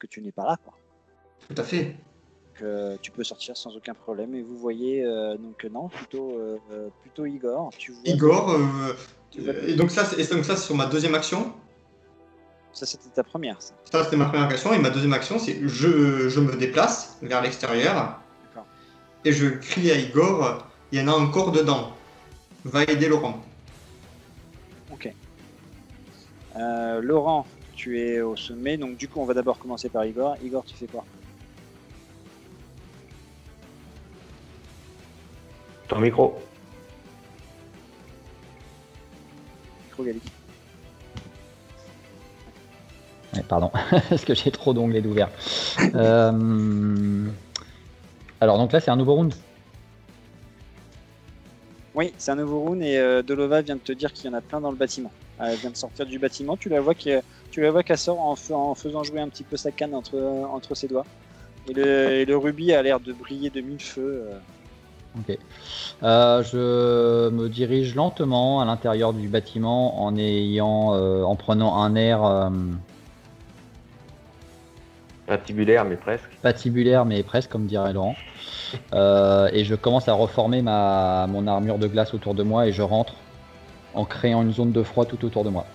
que tu n'es pas là, quoi. Tout à fait. Tu peux sortir sans aucun problème. Et vous voyez, donc non, plutôt Igor. Tu vois Igor, que- et donc ça, c'est sur ma deuxième action. Ça, c'était ta première, ça. Ça, c'était ma première action. Et ma deuxième action, c'est je me déplace vers l'extérieur. D'accord. Et je crie à Igor, il y en a encore dedans. Va aider Laurent. Ok. Laurent, tu es au sommet. Donc, du coup, on va d'abord commencer par Igor. Igor, tu fais quoi? Ton micro. Micro, Gali. Ouais, pardon, parce que j'ai trop d'onglets d'ouvert. Alors, donc là, c'est un nouveau round. Oui, c'est un nouveau round et Dolova vient de te dire qu'il y en a plein dans le bâtiment. Elle vient de sortir du bâtiment. Tu la vois qu'elle sort en faisant jouer un petit peu sa canne entre ses doigts. Et le rubis a l'air de briller de mille feux. Ok. Je me dirige lentement à l'intérieur du bâtiment en prenant un air Patibulaire, mais presque. patibulaire, mais presque, comme dirait Laurent. Et je commence à reformer mon armure de glace autour de moi et je rentre en créant une zone de froid tout autour de moi.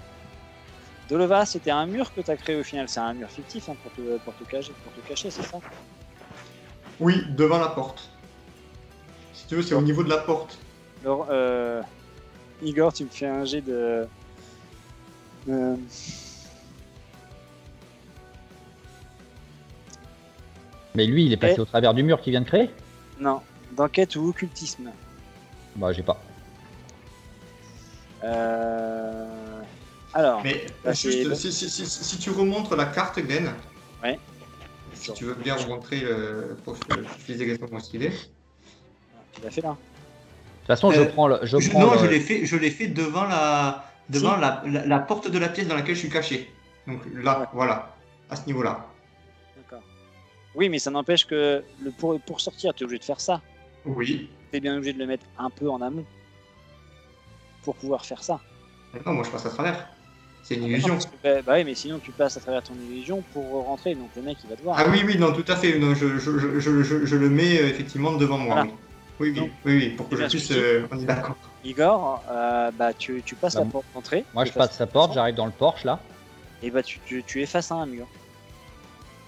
Dolova, c'était un mur que tu as créé au final. C'est un mur fictif, hein, pour te cacher, c'est ça? Oui, devant la porte. Si tu veux, c'est au niveau de la porte. Alors, Igor, tu me fais un jet de... Mais lui, il est passé au travers du mur qu'il vient de créer? Non, d'enquête ou occultisme. Bah, j'ai pas. Alors, Mais bah, juste, si tu remontres la carte, Glenn. Ouais. Si tu veux bien remontrer pour que je dise exactement ce qu'il est. Tu l'as fait là. De toute façon, je prends je l'ai fait devant la porte de la pièce dans laquelle je suis caché. Donc là, Ouais. voilà, à ce niveau-là. D'accord. Oui, mais ça n'empêche que pour sortir, tu es obligé de faire ça. Oui. Tu es bien obligé de le mettre un peu en amont pour pouvoir faire ça. Non, moi je passe à travers. C'est une illusion. Parce que, bah oui, mais sinon tu passes à travers ton illusion pour rentrer, donc le mec il va te voir. Ah oui, non, tout à fait. Non, je le mets effectivement devant moi. Voilà. Oui. Donc, Oui, pour que c'est je bien ce puisse. que On est d'accord. Igor, bah tu passes Bah, la porte d'entrée. Moi, je passe sa porte, j'arrive dans le Porsche là. Et bah tu es face à un mur.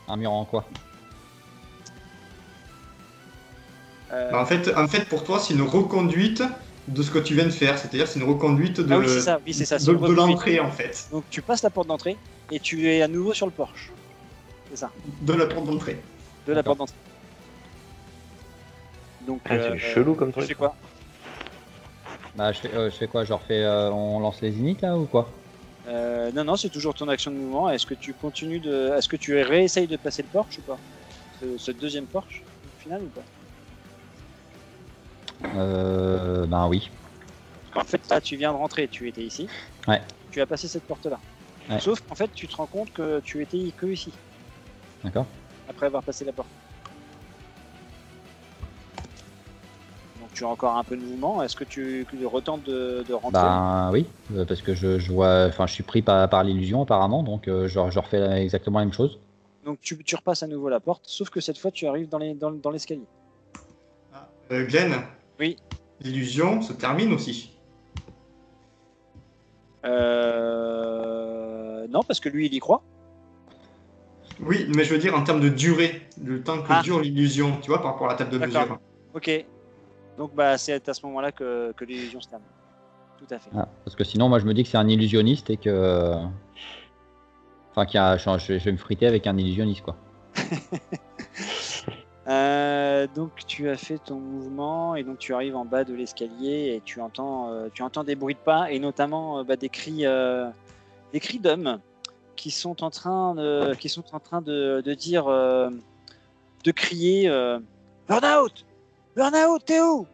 Un mur en quoi? En fait, pour toi, c'est une reconduite de ce que tu viens de faire. C'est-à-dire, c'est une reconduite de, Ah oui, c'est ça. c'est une de reconduite. l'entrée, en fait. Donc tu passes la porte d'entrée et tu es à nouveau sur le Porsche. C'est ça, De la porte d'entrée. de la D'accord. porte d'entrée. Donc C'est chelou comme tu truc. fais quoi? Bah, je fais quoi? Je refais, on lance les init là ou quoi? Non, c'est toujours ton action de mouvement. Est-ce que tu continues est-ce que tu réessayes de passer le Porsche ou pas? Ce deuxième Porsche au final ou pas? Ben oui. En fait, là, tu viens de rentrer, tu étais ici. Ouais. Tu as passé cette porte-là. Ouais. Sauf qu'en fait, tu te rends compte que tu étais que ici, D'accord. après avoir passé la porte. Donc tu as encore un peu de mouvement. Est-ce que tu retentes de rentrer? Ben oui, parce que je vois, enfin, je suis pris par l'illusion apparemment, donc je refais exactement la même chose. Donc tu repasses à nouveau la porte, sauf que cette fois, tu arrives dans l'escalier. Glenn. Oui. L'illusion se termine aussi. Non, parce que lui, il y croit. Oui, mais je veux dire en termes de durée, le temps que dure l'illusion, tu vois, par rapport à la table de D'accord. mesure. Ok. Donc bah c'est à ce moment-là que l'illusion se termine. Tout à fait. Ah, parce que sinon, moi, je me dis que c'est un illusionniste et que, enfin, je vais me friter avec un illusionniste, quoi. Donc tu as fait ton mouvement et donc tu arrives en bas de l'escalier et tu entends des bruits de pas et notamment des cris d'hommes qui sont en train de dire de crier Burnout, Burnout, t'es où?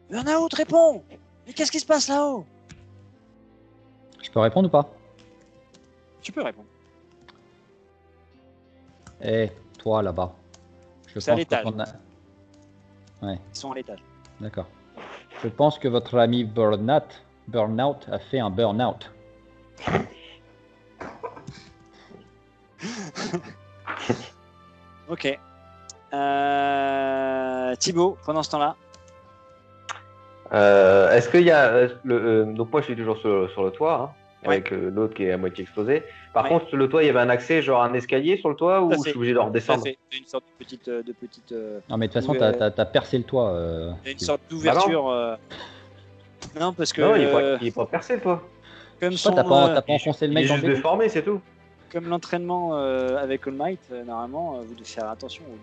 Burnout, réponds. Mais qu'est-ce qui se passe là-haut? Je peux répondre ou pas? Tu peux répondre. Eh, toi là-bas. C'est à l'étage. Ouais, Ils sont à l'étage. d'accord. Je pense que votre ami Burnout a fait un burn-out. Ok. Thibaut, pendant ce temps-là. Est-ce qu'il y a donc moi je suis toujours sur le toit, hein, Ouais. avec l'autre qui est à moitié explosé. Par Ouais. contre, le toit, il y avait un accès, genre un escalier sur le toit, Tout à ou je fait. suis obligé de redescendre? Tout à fait. Une sorte de petite. Non, mais de toute façon, t'as percé le toit. Il y a une Steve. sorte d'ouverture. Non, parce que Non, il est pas percé le toit. comme Je sais pas, son, t'as pas enfoncé le Il est mec dans juste le béton. déformé, c'est tout. comme l'entraînement avec All Might, normalement, vous devez faire attention au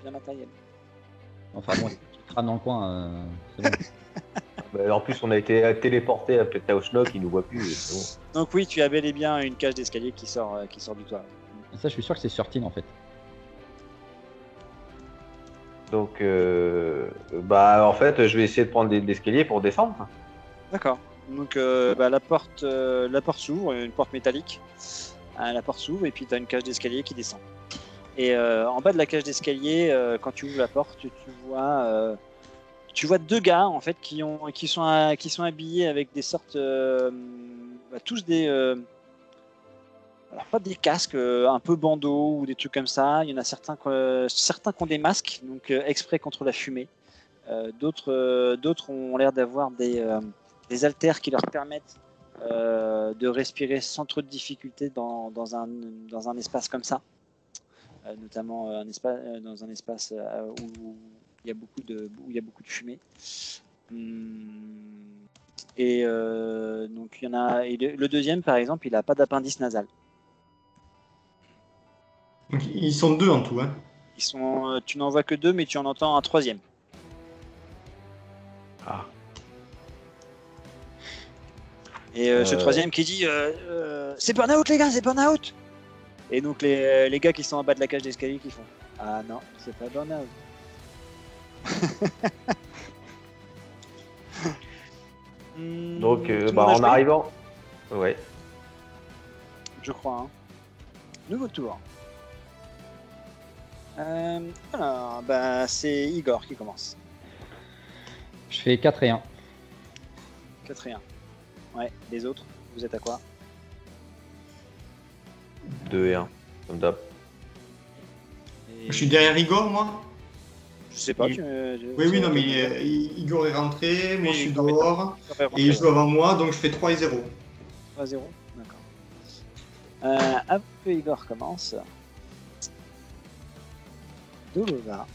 bien matériel. Enfin bon, tu crânes dans le coin. C'est bon. En plus, on a été téléporté à peut-être à Schnock, il nous voit plus. C'est bon. Donc oui, tu as bel et bien une cage d'escalier qui sort du toit. Et ça, je suis sûr que c'est sur Tin en fait. Donc, en fait, je vais essayer de prendre l'escalier pour descendre. D'accord. Donc la porte s'ouvre, une porte métallique. La porte s'ouvre et puis tu as une cage d'escalier qui descend. Et en bas de la cage d'escalier, quand tu ouvres la porte, tu vois deux gars en fait qui sont habillés avec des sortes, tous des, alors pas des casques un peu bandeaux ou des trucs comme ça. Il y en a certains qui ont des masques, donc exprès contre la fumée. D'autres ont l'air d'avoir des haltères qui leur permettent de respirer sans trop de difficulté dans un espace comme ça, notamment dans un espace où il y a beaucoup de fumée. Et donc il y en a. Et le deuxième, par exemple, il n'a pas d'appendice nasal. Donc, ils sont 2 en tout. Hein. Tu n'en vois que 2, mais tu en entends un troisième. Ah. Et ce troisième qui dit c'est burn-out les gars, c'est burn-out. Et donc les gars qui sont en bas de la cage d'escalier qui font ah non, c'est pas burn-out. Donc, Tout le monde a en joué arrivant. Ouais. Je crois. Hein. Nouveau tour. Alors, c'est Igor qui commence. Je fais 4 et 1. 4 et 1. Ouais, les autres, vous êtes à quoi? 2 et 1, comme d'hab. Et... Je suis derrière Igor, moi. Je sais pas. Oui, non, mais Igor est rentré, moi Oui, je suis Igor est dehors, et il joue avant moi, donc je fais 3 et 0. 3-0, d'accord. Avant que Igor commence, Dolova,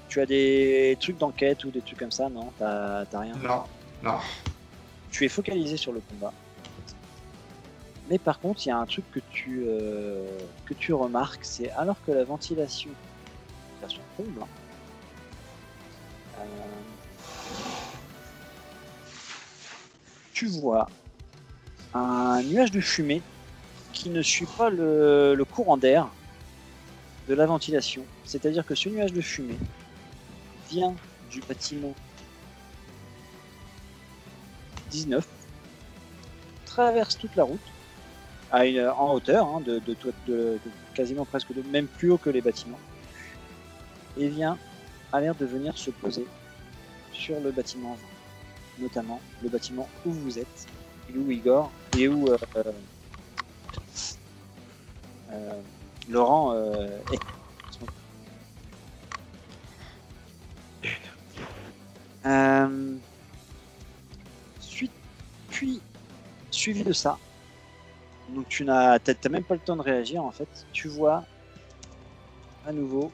tu as des trucs d'enquête ou des trucs comme ça, non? T'as rien? Non. Tu es focalisé sur le combat. Mais par contre, il y a un truc que tu remarques, c'est alors que la ventilation est à son comble, tu vois un nuage de fumée qui ne suit pas le courant d'air de la ventilation. C'est-à-dire que ce nuage de fumée vient du bâtiment 19, traverse toute la route, en hauteur, hein, de quasiment presque même plus haut que les bâtiments, et a l'air de venir se poser sur le bâtiment 20, notamment le bâtiment où vous êtes, et où Igor, et où Laurent est. Puis, suivi de ça, donc tu n'as même pas le temps de réagir en fait. Tu vois à nouveau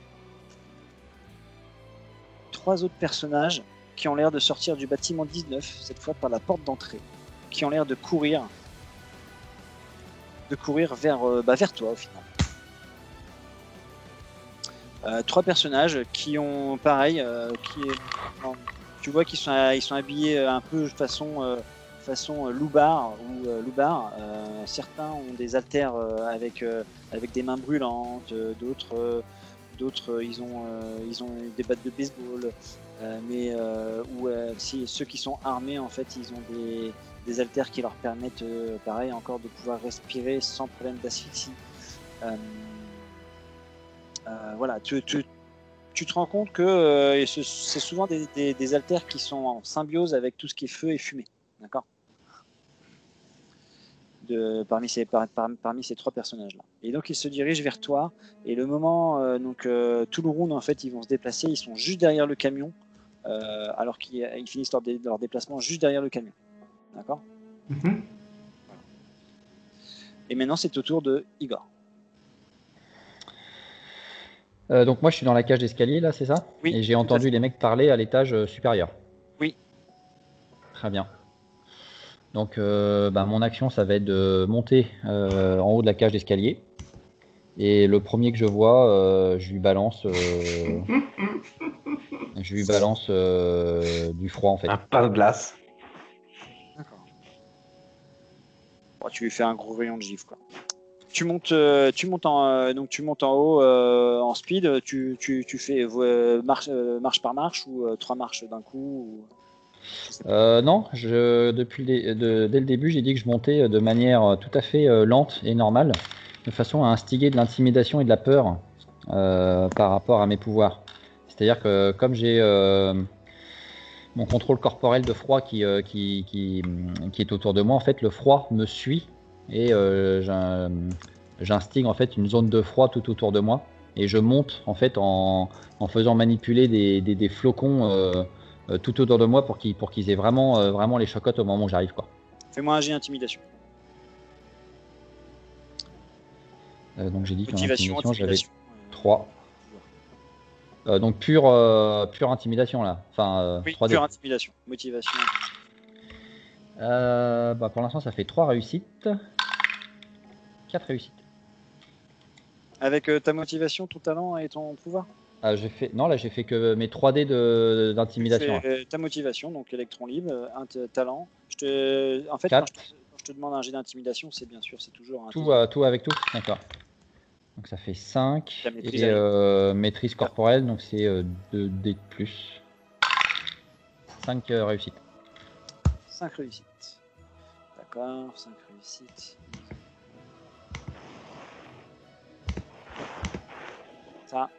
3 autres personnages qui ont l'air de sortir du bâtiment 19, cette fois par la porte d'entrée, qui ont l'air de courir vers toi au final. 3 personnages qui ont pareil, tu vois qu'ils sont habillés un peu façon loupard ou loupard. Certains ont des haltères avec des mains brûlantes, d'autres ils ont des battes de baseball, si ceux qui sont armés en fait ils ont des haltères qui leur permettent pareil encore de pouvoir respirer sans problème d'asphyxie. Voilà, tu te rends compte que c'est souvent des haltères qui sont en symbiose avec tout ce qui est feu et fumée, d'accord? parmi ces 3 personnages-là. Et donc ils se dirigent vers toi. Et le moment, tout le round, en fait, ils vont se déplacer. Ils sont juste derrière le camion, alors qu'ils finissent leur déplacement juste derrière le camion. D'accord. Et maintenant, c'est au tour de Igor. Donc moi je suis dans la cage d'escalier là, c'est ça? Oui. Et j'ai entendu les mecs parler à l'étage supérieur. Oui. Très bien. Donc mon action ça va être de monter en haut de la cage d'escalier. Et le premier que je vois, je lui balance du froid en fait. Un pain de glace. D'accord. Bon, tu lui fais un gros rayon de gifle, quoi. Tu montes en haut en speed. Tu fais marche par marche ou 3 marches d'un coup. Non, dès le début, j'ai dit que je montais de manière tout à fait lente et normale, de façon à instiguer de l'intimidation et de la peur par rapport à mes pouvoirs. C'est-à-dire que comme j'ai mon contrôle corporel de froid qui est autour de moi, en fait, le froid me suit et j'instigue en fait une zone de froid tout autour de moi et je monte en fait en faisant manipuler des flocons tout autour de moi pour qu'ils aient vraiment les chocottes au moment où j'arrive, quoi. Fais-moi un jet d'intimidation. Donc j'ai dit qu'en Motivation, intimidation j'avais intimidation. 3. Donc pure intimidation là. Enfin, Oui, 3D. pure intimidation. Motivation. Pour l'instant ça fait 3 réussites. 4 réussites. Avec ta motivation, ton talent et ton pouvoir. J'ai fait que mes 3D d'intimidation. Ta motivation, donc électron libre, talent. Quand je te demande un jet d'intimidation, c'est bien sûr, c'est toujours un tout avec tout. D'accord. Donc ça fait 5 maîtrise et maîtrise corporelle, donc c'est 2D de plus. 5 réussites. 5 réussites. D'accord, 5 réussites. Ça.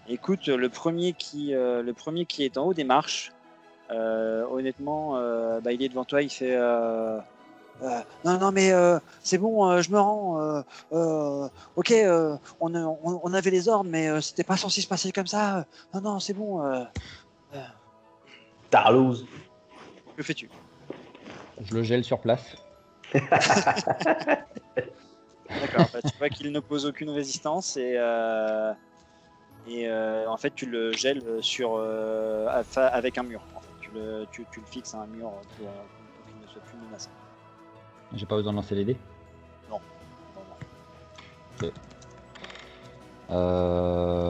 Écoute, le premier qui est en haut des marches, honnêtement, il est devant toi, il fait non mais c'est bon, je me rends. Ok, on avait les ordres, mais c'était pas censé se passer comme ça. Non, c'est bon. Tarlouse. Que fais-tu? Je le gèle sur place. D'accord, tu vois qu'il n'oppose aucune résistance et en fait tu le gèles avec un mur. En fait. Tu le fixes à un mur pour qu'il ne soit plus menaçant. J'ai pas besoin de lancer les dés? Non. Okay.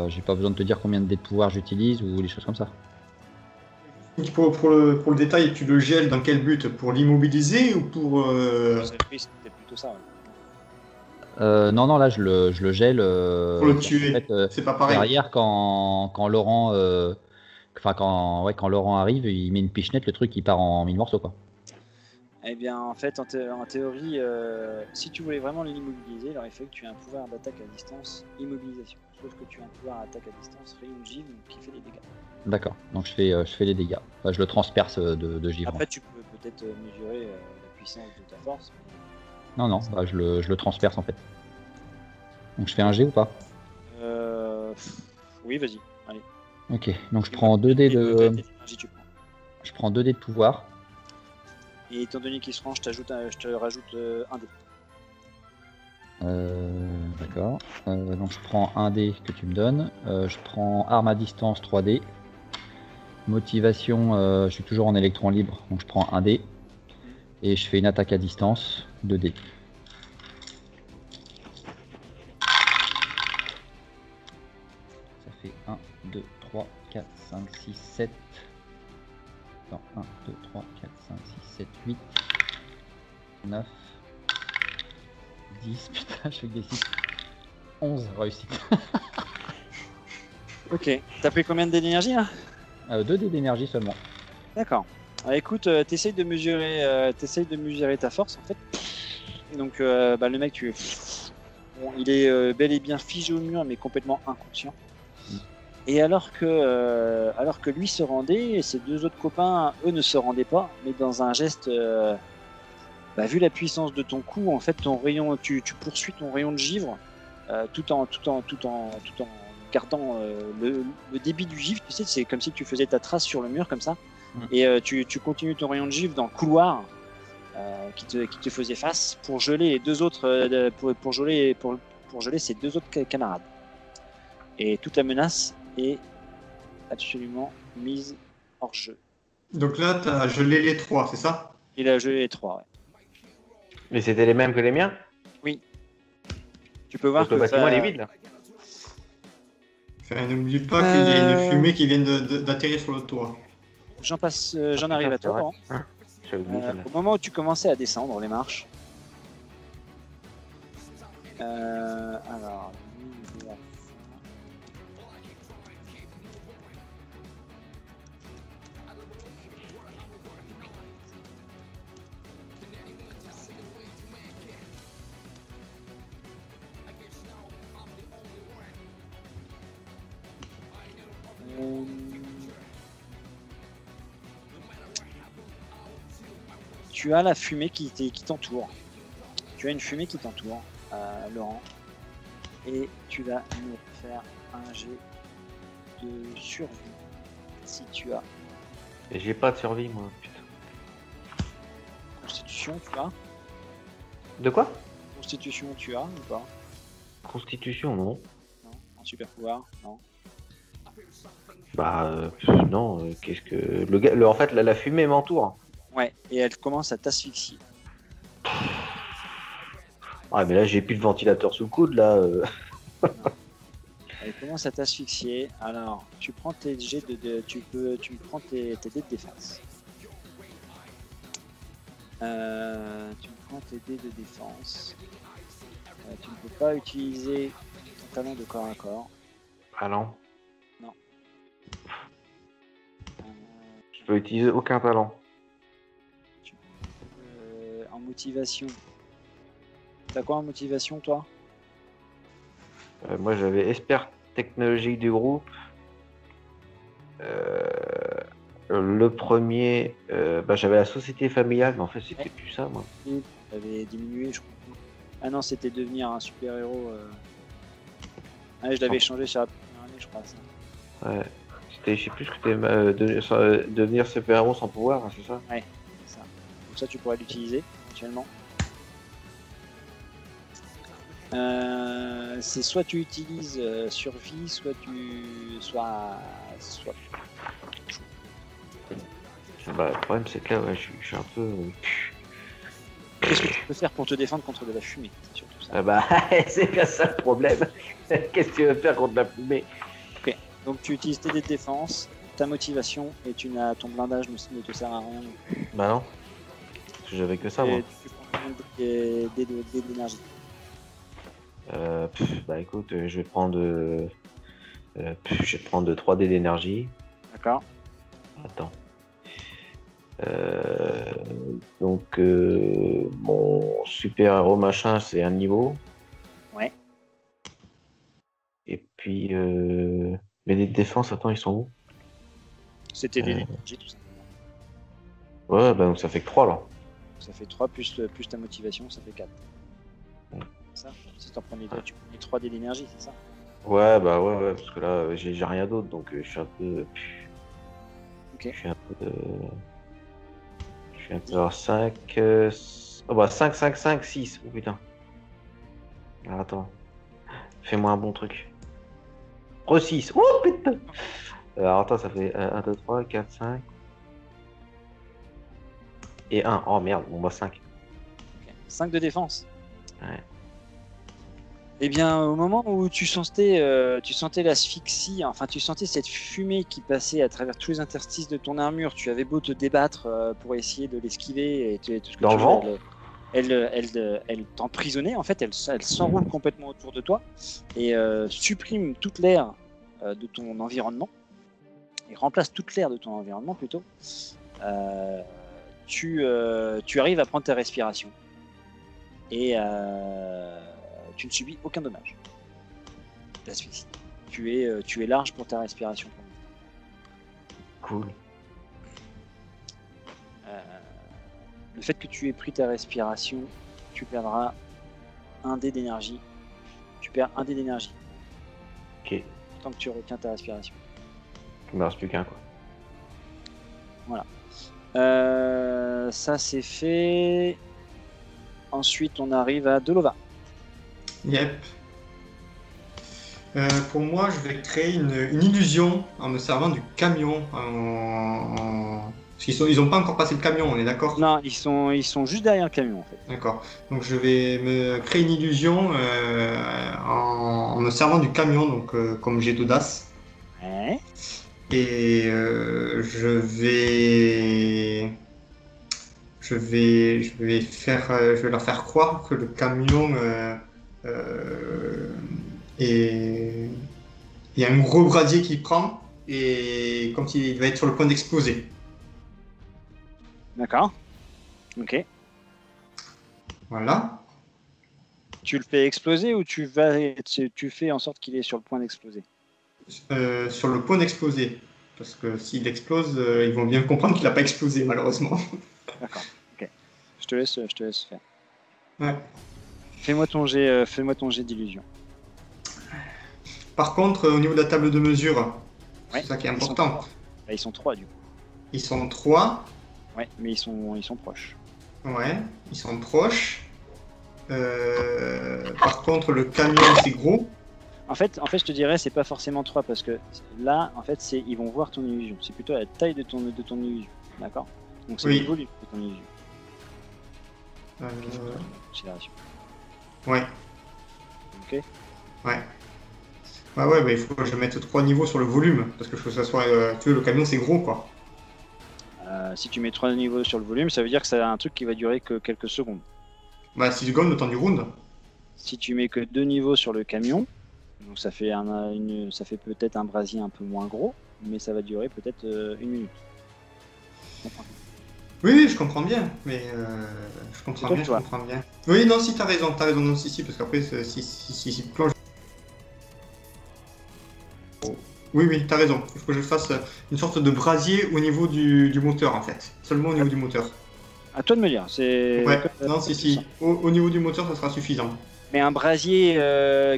J'ai pas besoin de te dire combien de dés de pouvoir j'utilise ou des choses comme ça. Pour le détail, tu le gèles dans quel but? Pour l'immobiliser ou pour... C'était plutôt ça. Ouais. Non, là je le gèle. Pour le tuer, en fait, c'est pas pareil. Derrière, quand Laurent, quand Laurent arrive, il met une pichenette, le truc il part en 1000 morceaux, quoi. Eh bien, en fait, en théorie, si tu voulais vraiment l'immobiliser, il aurait fallu que tu aies un pouvoir d'attaque à distance, immobilisation. Sauf que tu as un pouvoir d'attaque à distance, rayon de givre, qui fait des dégâts. D'accord, donc je fais les dégâts. Enfin, je le transperce de givre. Après, tu peux peut-être mesurer la puissance de ta force. Mais... Non, je le transperce en fait. Donc je fais un G ou pas? Oui, vas-y, allez. Ok, donc je prends 2 dés de... Je prends 2 dés de pouvoir. Et étant donné qu'il se range, je te rajoute un dé. D'accord. Donc je prends un dé que tu me donnes. Je prends arme à distance 3D. Motivation, je suis toujours en électron libre, donc je prends un dé. Et je fais une attaque à distance 2 dés. Ça fait 1, 2, 3, 4, 5, 6, 7. Non, 1, 2, 3, 4, 5, 6, 7, 8, 9, 10, putain, je fais que des 6. 11 réussites. Ok, t'as pris combien de dés d'énergie là? 2 dés d'énergie seulement. D'accord. Écoute, t'essayes de mesurer ta force en fait. Donc le mec, il est bel et bien figé au mur mais complètement inconscient. Et alors que lui se rendait, et ses 2 autres copains, eux, ne se rendaient pas, mais dans un geste vu la puissance de ton coup, en fait, ton rayon, tu poursuis ton rayon de givre tout en gardant le débit du givre. Tu sais, c'est comme si tu faisais ta trace sur le mur comme ça, et tu continues ton rayon de givre dans le couloir qui te faisait face pour geler les deux autres, pour geler ces deux autres camarades. Et toute la menace est absolument mise hors jeu. Donc là, tu as gelé les 3, c'est ça? Il a gelé les 3, ouais. Mais c'était les mêmes que les miens? Oui. Tu peux voir Donc le bâtiment il est vide là. Enfin, n'oublie pas qu'il y a une fumée qui vient d'atterrir sur le toit. J'en arrive à toi. Hein, j'avais oublié celle-là. Au moment où tu commençais à descendre les marches, alors, tu as la fumée qui t'entoure. Tu as une fumée qui t'entoure, Laurent. Et tu vas me faire un jet de survie. Si tu as Et j'ai pas de survie moi, putain. Constitution, tu as De quoi? Constitution, tu as ou pas? Constitution, non. Non. Un super pouvoir? Non. Bah non, qu'est-ce que. En fait, la fumée m'entoure. Ouais, et elle commence à t'asphyxier. Ah, mais là, j'ai plus le ventilateur sous le coude, là. Elle commence à t'asphyxier. Alors, tu prends tes jets tu me prends tes dés de défense. Tu me prends tes dés de défense. Tu ne peux pas utiliser ton talent de corps à corps. Ah non. Non. Je peux utiliser aucun talent. En motivation. T'as quoi en motivation, toi? Moi, j'avais expert technologique du groupe. Le premier, j'avais la société familiale, mais en fait, c'était plus ça, moi. T'avais diminué, je crois. Ah non, c'était devenir un super-héros. Ah, je l'avais changé sur la première année, je crois. Ça. Ouais. C'était, je sais plus ce que c'était, devenir super-héros sans pouvoir, hein, c'est ça? Ouais, c'est ça. Donc ça, tu pourrais l'utiliser, éventuellement. C'est soit tu utilises survie, soit Bah, le problème, c'est que là, ouais, je suis un peu. Qu'est-ce que tu peux faire pour te défendre contre de la fumée? C'est surtout ça. C'est bien ça le problème. Qu'est-ce que tu veux faire contre la fumée? Ok. Donc tu utilises tes dés de défense, ta motivation, et ton blindage ne te sert à rien. Bah non. Parce que j'avais que ça, moi. Tu prends combien de dés d'énergie? Bah écoute, je vais prendre 3 dés d'énergie. D'accord. Attends. Donc mon super héros machin, c'est un niveau. Ouais. Et puis mes dés de défense, attends, ils sont où? C'était des d'énergie tout simplement. Ouais, bah donc ça fait que 3 là. Ça fait 3 plus ta motivation, ça fait 4. Ouais. Ça, si t'en prenais 2, tu prenais 3 dés d'énergie, c'est ça? Ouais, bah ouais, parce que là j'ai rien d'autre, donc je suis un peu. Ok. Je suis un peu à 5. Oh bah 5, 5, 5, 6. Oh putain. Alors attends. Fais-moi un bon truc. Re 6. Oh putain. Alors attends, ça fait 1, 2, 3, 4, 5. Et 1. Oh merde, bon bah 5. Okay. 5 de défense. Ouais. Eh bien, au moment où tu sentais l'asphyxie, enfin tu sentais cette fumée qui passait à travers tous les interstices de ton armure, tu avais beau te débattre pour essayer de l'esquiver et tout ce que Dans tu le vent. Elle t'emprisonnait, en fait, elle s'enroule complètement autour de toi et supprime toute l'air de ton environnement et remplace toute l'air de ton environnement plutôt. Tu arrives à prendre ta respiration et tu ne subis aucun dommage d'asphyxie. Tu es large pour ta respiration. Cool. le fait que tu aies pris ta respiration, tu perdras un dé d'énergie. Tu perds un dé d'énergie. Ok. Tant que tu retiens ta respiration. Il me reste plus qu'un, quoi. Ça c'est fait. Ensuite, on arrive à Delova. Yep. Pour moi, je vais créer une illusion en me servant du camion. Parce qu'ils n'ont pas encore passé le camion, on est d'accord? Non, ils sont juste derrière le camion en fait. D'accord. Donc je vais me créer une illusion en me servant du camion, donc comme j'ai d'audace. Ouais. Et je vais leur faire croire que le camion est il y a un gros brasier qui prend et comme il va être sur le point d'exploser. D'accord. Ok. Voilà. Tu le fais exploser ou tu fais en sorte qu'il est sur le point d'exploser? Sur le point d'exploser. Parce que s'il explose, ils vont bien comprendre qu'il n'a pas explosé, malheureusement. D'accord. Ok. Je te laisse faire. Ouais. Fais-moi ton jet d'illusion. Par contre, au niveau de la table de mesure, Ouais. c'est ça qui est important. Ils sont 3 du coup. Ils sont 3. Ouais, mais ils sont proches. Ouais, ils sont proches. Par contre, le camion, c'est gros. En fait, je te dirais, c'est pas forcément 3 parce que là, en fait, ils vont voir ton illusion. C'est plutôt la taille de ton illusion. D'accord? Donc c'est Oui. le volume de ton illusion. Euh, Considération. Ouais. Ok? Ouais. Bah, il faut que je mette 3 niveaux sur le volume. Parce que je veux que ça soit. Tu vois, le camion, c'est gros, quoi. Si tu mets 3 niveaux sur le volume, ça veut dire que c'est un truc qui va durer que quelques secondes. Bah, 6 secondes, le temps du round. Si tu mets que 2 niveaux sur le camion, donc ça fait peut-être un brasier un peu moins gros, mais ça va durer peut-être 1 minute. Oui, je comprends bien, mais je C'est toi. comprends bien. Oui, non, si, t'as raison, non, si, parce qu'après, si plonge. Oui, t'as raison. Il faut que je fasse une sorte de brasier au niveau du moteur, en fait. Seulement au niveau du moteur. À toi de me dire. Ouais, non, si. Au niveau du moteur, ça sera suffisant. Mais un brasier,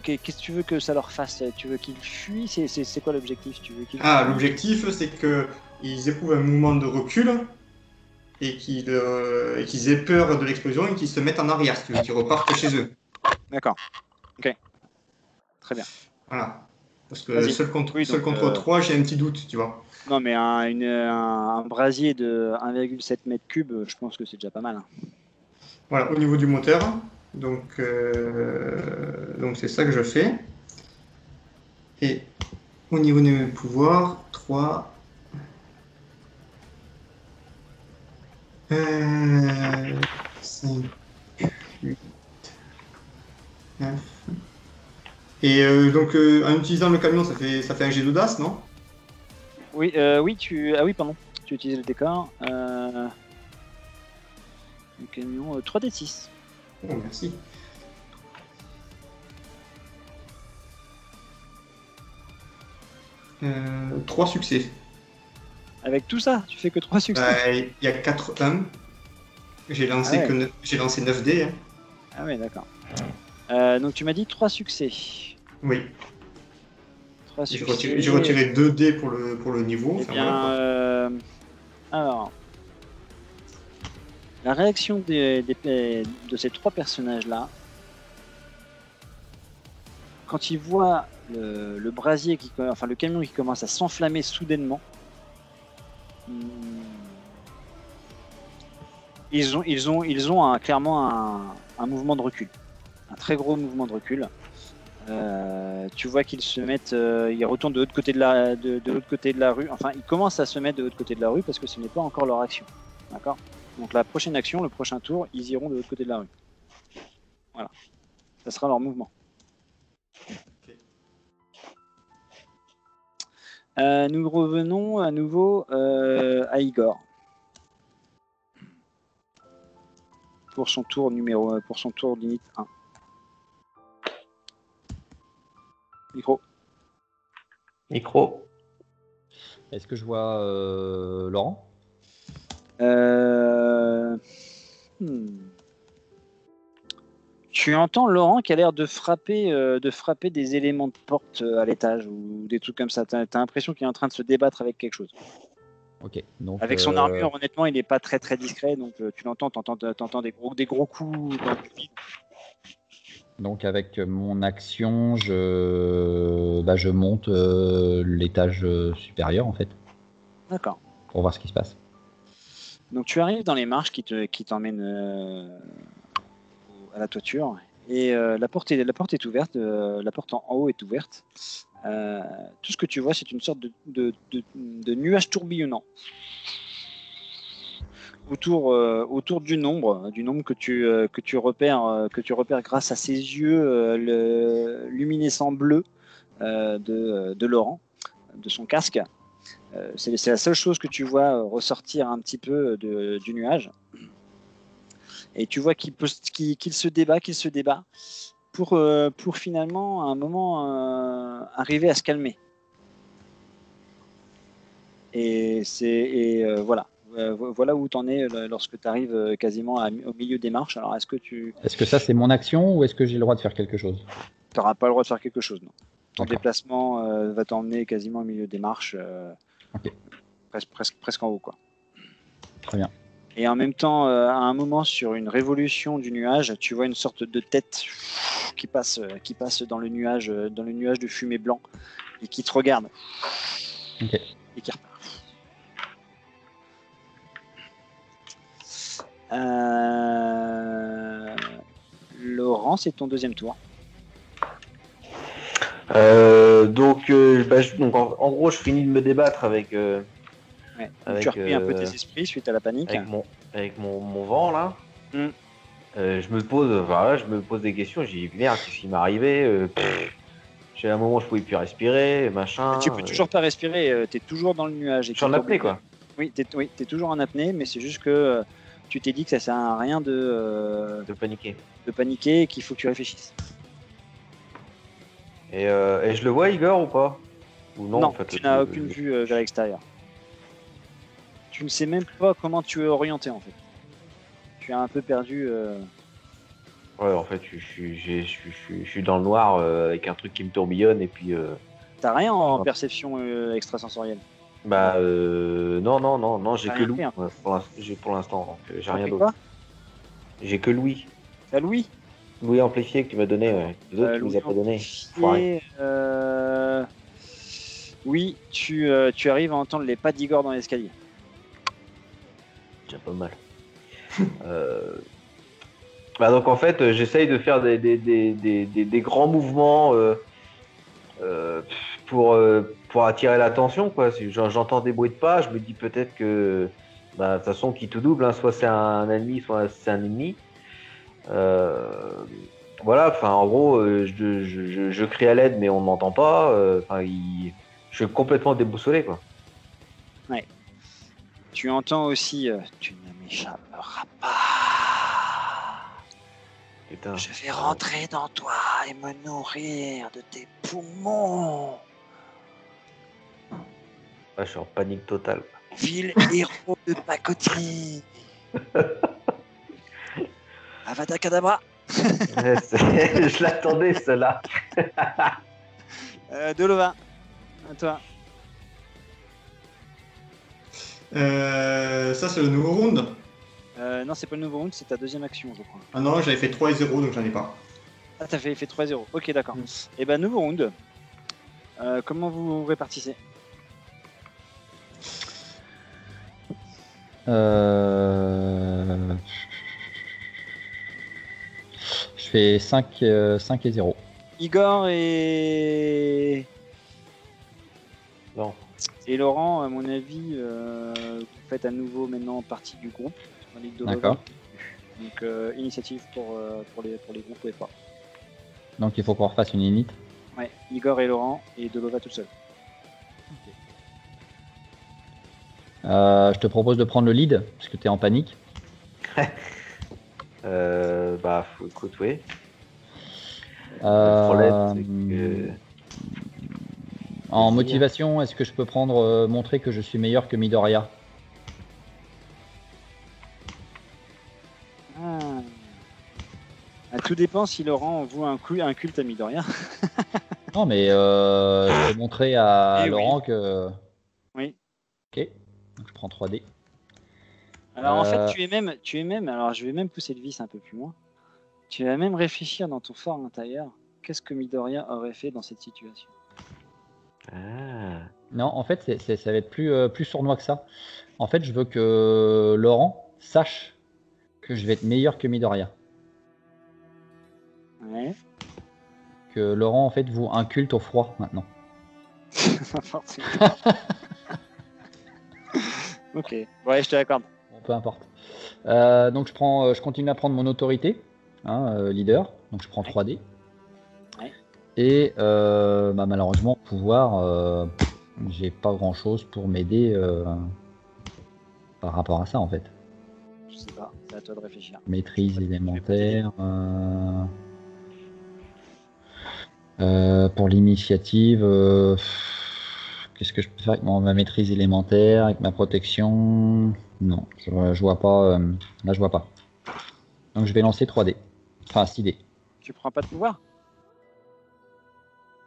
qu'est-ce que tu veux que ça leur fasse? Tu veux qu'ils fuient? C'est quoi l'objectif? Tu veux qu'ils fuient? L'objectif, c'est qu'ils éprouvent un mouvement de recul et qu'ils aient peur de l'explosion et qu'ils se mettent en arrière, si tu veux, qu'ils repartent chez eux. D'accord. Ok. Très bien. Voilà. Parce que Vas-y. seul contre 3, j'ai un petit doute, tu vois. Non, mais un brasier de 1,7 m3, je pense que c'est déjà pas mal. Hein. Voilà, au niveau du moteur. Donc c'est ça que je fais. Et au niveau de mes pouvoirs, 3. 5, 8, 9. Et donc en utilisant le camion, ça fait un jet d'audace, non? Oui, pardon. Tu utilises le décor. Le camion, 3d6. Oh, merci. Euh, 3 succès. Avec tout ça, tu fais que 3 succès. Il y a 4 1. J'ai lancé, j'ai lancé 9 dés. Hein. Ah ouais, d'accord. Donc tu m'as dit 3 succès. Oui. 3 succès. J'ai retiré 2 dés pour le niveau. Eh bien, alors, la réaction de ces 3 personnages-là, quand ils voient le brasier, le camion qui commence à s'enflammer soudainement, ils ont clairement un mouvement de recul, un très gros mouvement de recul. Tu vois qu'ils se mettent, ils retournent de l'autre côté de l'autre côté de la rue. Enfin, ils commencent à se mettre de l'autre côté de la rue parce que ce n'est pas encore leur action. D'accord? Donc la prochaine action, le prochain tour, ils iront de l'autre côté de la rue. Voilà, ça sera leur mouvement. Nous revenons à nouveau à Igor pour son tour limite 1. Micro. Est-ce que je vois Laurent? Tu entends Laurent qui a l'air de frapper des éléments de porte à l'étage ou des trucs comme ça. T'as l'impression qu'il est en train de se débattre avec quelque chose. Ok. Donc, Avec son armure, honnêtement, il n'est pas très très discret, donc tu l'entends, t'entends des gros coups dans le vide. Donc avec mon action, je monte l'étage supérieur en fait, D'accord. pour voir ce qui se passe. Donc tu arrives dans les marches qui t'emmènent à la toiture et la porte est ouverte, la porte en haut est ouverte. Tout ce que tu vois, c'est une sorte de nuage tourbillonnant autour du nombre que tu repères grâce à ses yeux luminescents bleus de Laurent, de son casque. C'est la seule chose que tu vois ressortir un petit peu du nuage. Et tu vois qu'il se débat pour finalement à un moment arriver à se calmer. Et voilà. Voilà où tu en es lorsque tu arrives quasiment au milieu des marches. Alors Est-ce que ça c'est mon action ou est-ce que j'ai le droit de faire quelque chose? Tu n'auras pas le droit de faire quelque chose, non. Ton D'accord. déplacement va t'emmener quasiment au milieu des marches, Ok. presque en haut, quoi. Très bien. Et en même temps, à un moment, sur une révolution du nuage, tu vois une sorte de tête qui passe dans le nuage de fumée blanc et qui te regarde. Ok. Et qui repart. Laurent, c'est ton deuxième tour. Donc, en gros, je finis de me débattre avec. Ouais. Tu as repris un peu tes esprits suite à la panique. Avec mon vent là. Mm. Je me pose des questions. J'ai dit merde, qu'est-ce qui m'est arrivé? J'ai un moment, je pouvais plus respirer, machin. Tu peux toujours pas respirer. T'es toujours dans le nuage. Je suis en apnée, quoi. Oui, t'es toujours en apnée, mais c'est juste que tu t'es dit que ça sert à rien de paniquer. De paniquer et qu'il faut que tu réfléchisses. Et je le vois, Igor, ou pas? Ou non, non, en fait, tu n'as aucune vue vers l'extérieur. Tu ne sais même pas comment tu es orienté, en fait. Tu es un peu perdu. Ouais, en fait, je suis dans le noir avec un truc qui me tourbillonne et puis. T'as rien en perception extrasensorielle? Non, j'ai T'as que rien Louis fait, hein. pour l'instant, donc j'ai T'as rien fait d'autre. quoi? J'ai que Louis. T'as Louis? Louis amplifié que tu m'as donné, ouais. Les autres, tu nous as pas donné. Oui, tu arrives à entendre les pas d'Igor dans l'escalier. Déjà pas mal. Donc en fait, j'essaye de faire des grands mouvements pour attirer l'attention, quoi. J'entends des bruits de pas, je me dis peut-être que de toute façon qui tout double, hein, soit c'est un ennemi, soit c'est un ennemi. Voilà, enfin en gros, je crie à l'aide, mais on ne m'entend pas. Je suis complètement déboussolé, quoi. Ouais. Tu entends aussi, tu ne m'échapperas pas. Putain. Je vais rentrer dans toi et me nourrir de tes poumons. Ouais, je suis en panique totale. Vil héros de pacotille. Avada Kedavra. Je l'attendais, celle-là. Delova, à toi. Ça, c'est le nouveau round? Non, c'est pas le nouveau round, c'est ta deuxième action, je crois. Ah non, j'avais fait 3 et 0, donc j'en ai pas. Ah, t'as fait 3-0. Ok, d'accord. Et ben, nouveau round. Comment vous répartissez? Je fais 5 et 0. Igor et... Non. Et Laurent, à mon avis, vous faites à nouveau maintenant partie du groupe. D'accord. Donc, initiative pour les groupes ou pas. Donc il faut qu'on refasse une init. Ouais, Igor et Laurent et Delova tout seul. Je te propose de prendre le lead, parce que tu es en panique. Écoute, oui. Le problème, c'est que... En motivation, est-ce que je peux prendre montrer que je suis meilleur que Midoriya? Tout dépend si Laurent voue un culte à Midoriya. Non, mais je vais montrer à Eh oui. Laurent que. Oui. Ok, donc je prends 3D. Alors en fait, tu es même, alors je vais même pousser le vice un peu plus loin. Tu vas même réfléchir dans ton fort intérieur. Qu'est-ce que Midoriya aurait fait dans cette situation? Ah. Non, en fait, ça va être plus sournois que ça. En fait, je veux que Laurent sache que je vais être meilleur que Midoriya. Ouais. Que Laurent, en fait, vous un culte au froid maintenant. N'importe Ok. Ouais, je te l'accorde. Bon, peu importe. Donc je continue à prendre mon autorité, hein, leader. Donc je prends Ouais. 3D. Ouais. Et malheureusement, pouvoir, j'ai pas grand chose pour m'aider par rapport à ça en fait. Je sais pas. C'est à toi de réfléchir. Maîtrise Je vais pas élémentaire. Pour l'initiative, qu'est-ce que je peux faire avec ma maîtrise élémentaire, avec ma protection? Non, je vois pas. Là, je vois pas. Donc je vais lancer 3D. Enfin 6D. Tu prends pas de pouvoir?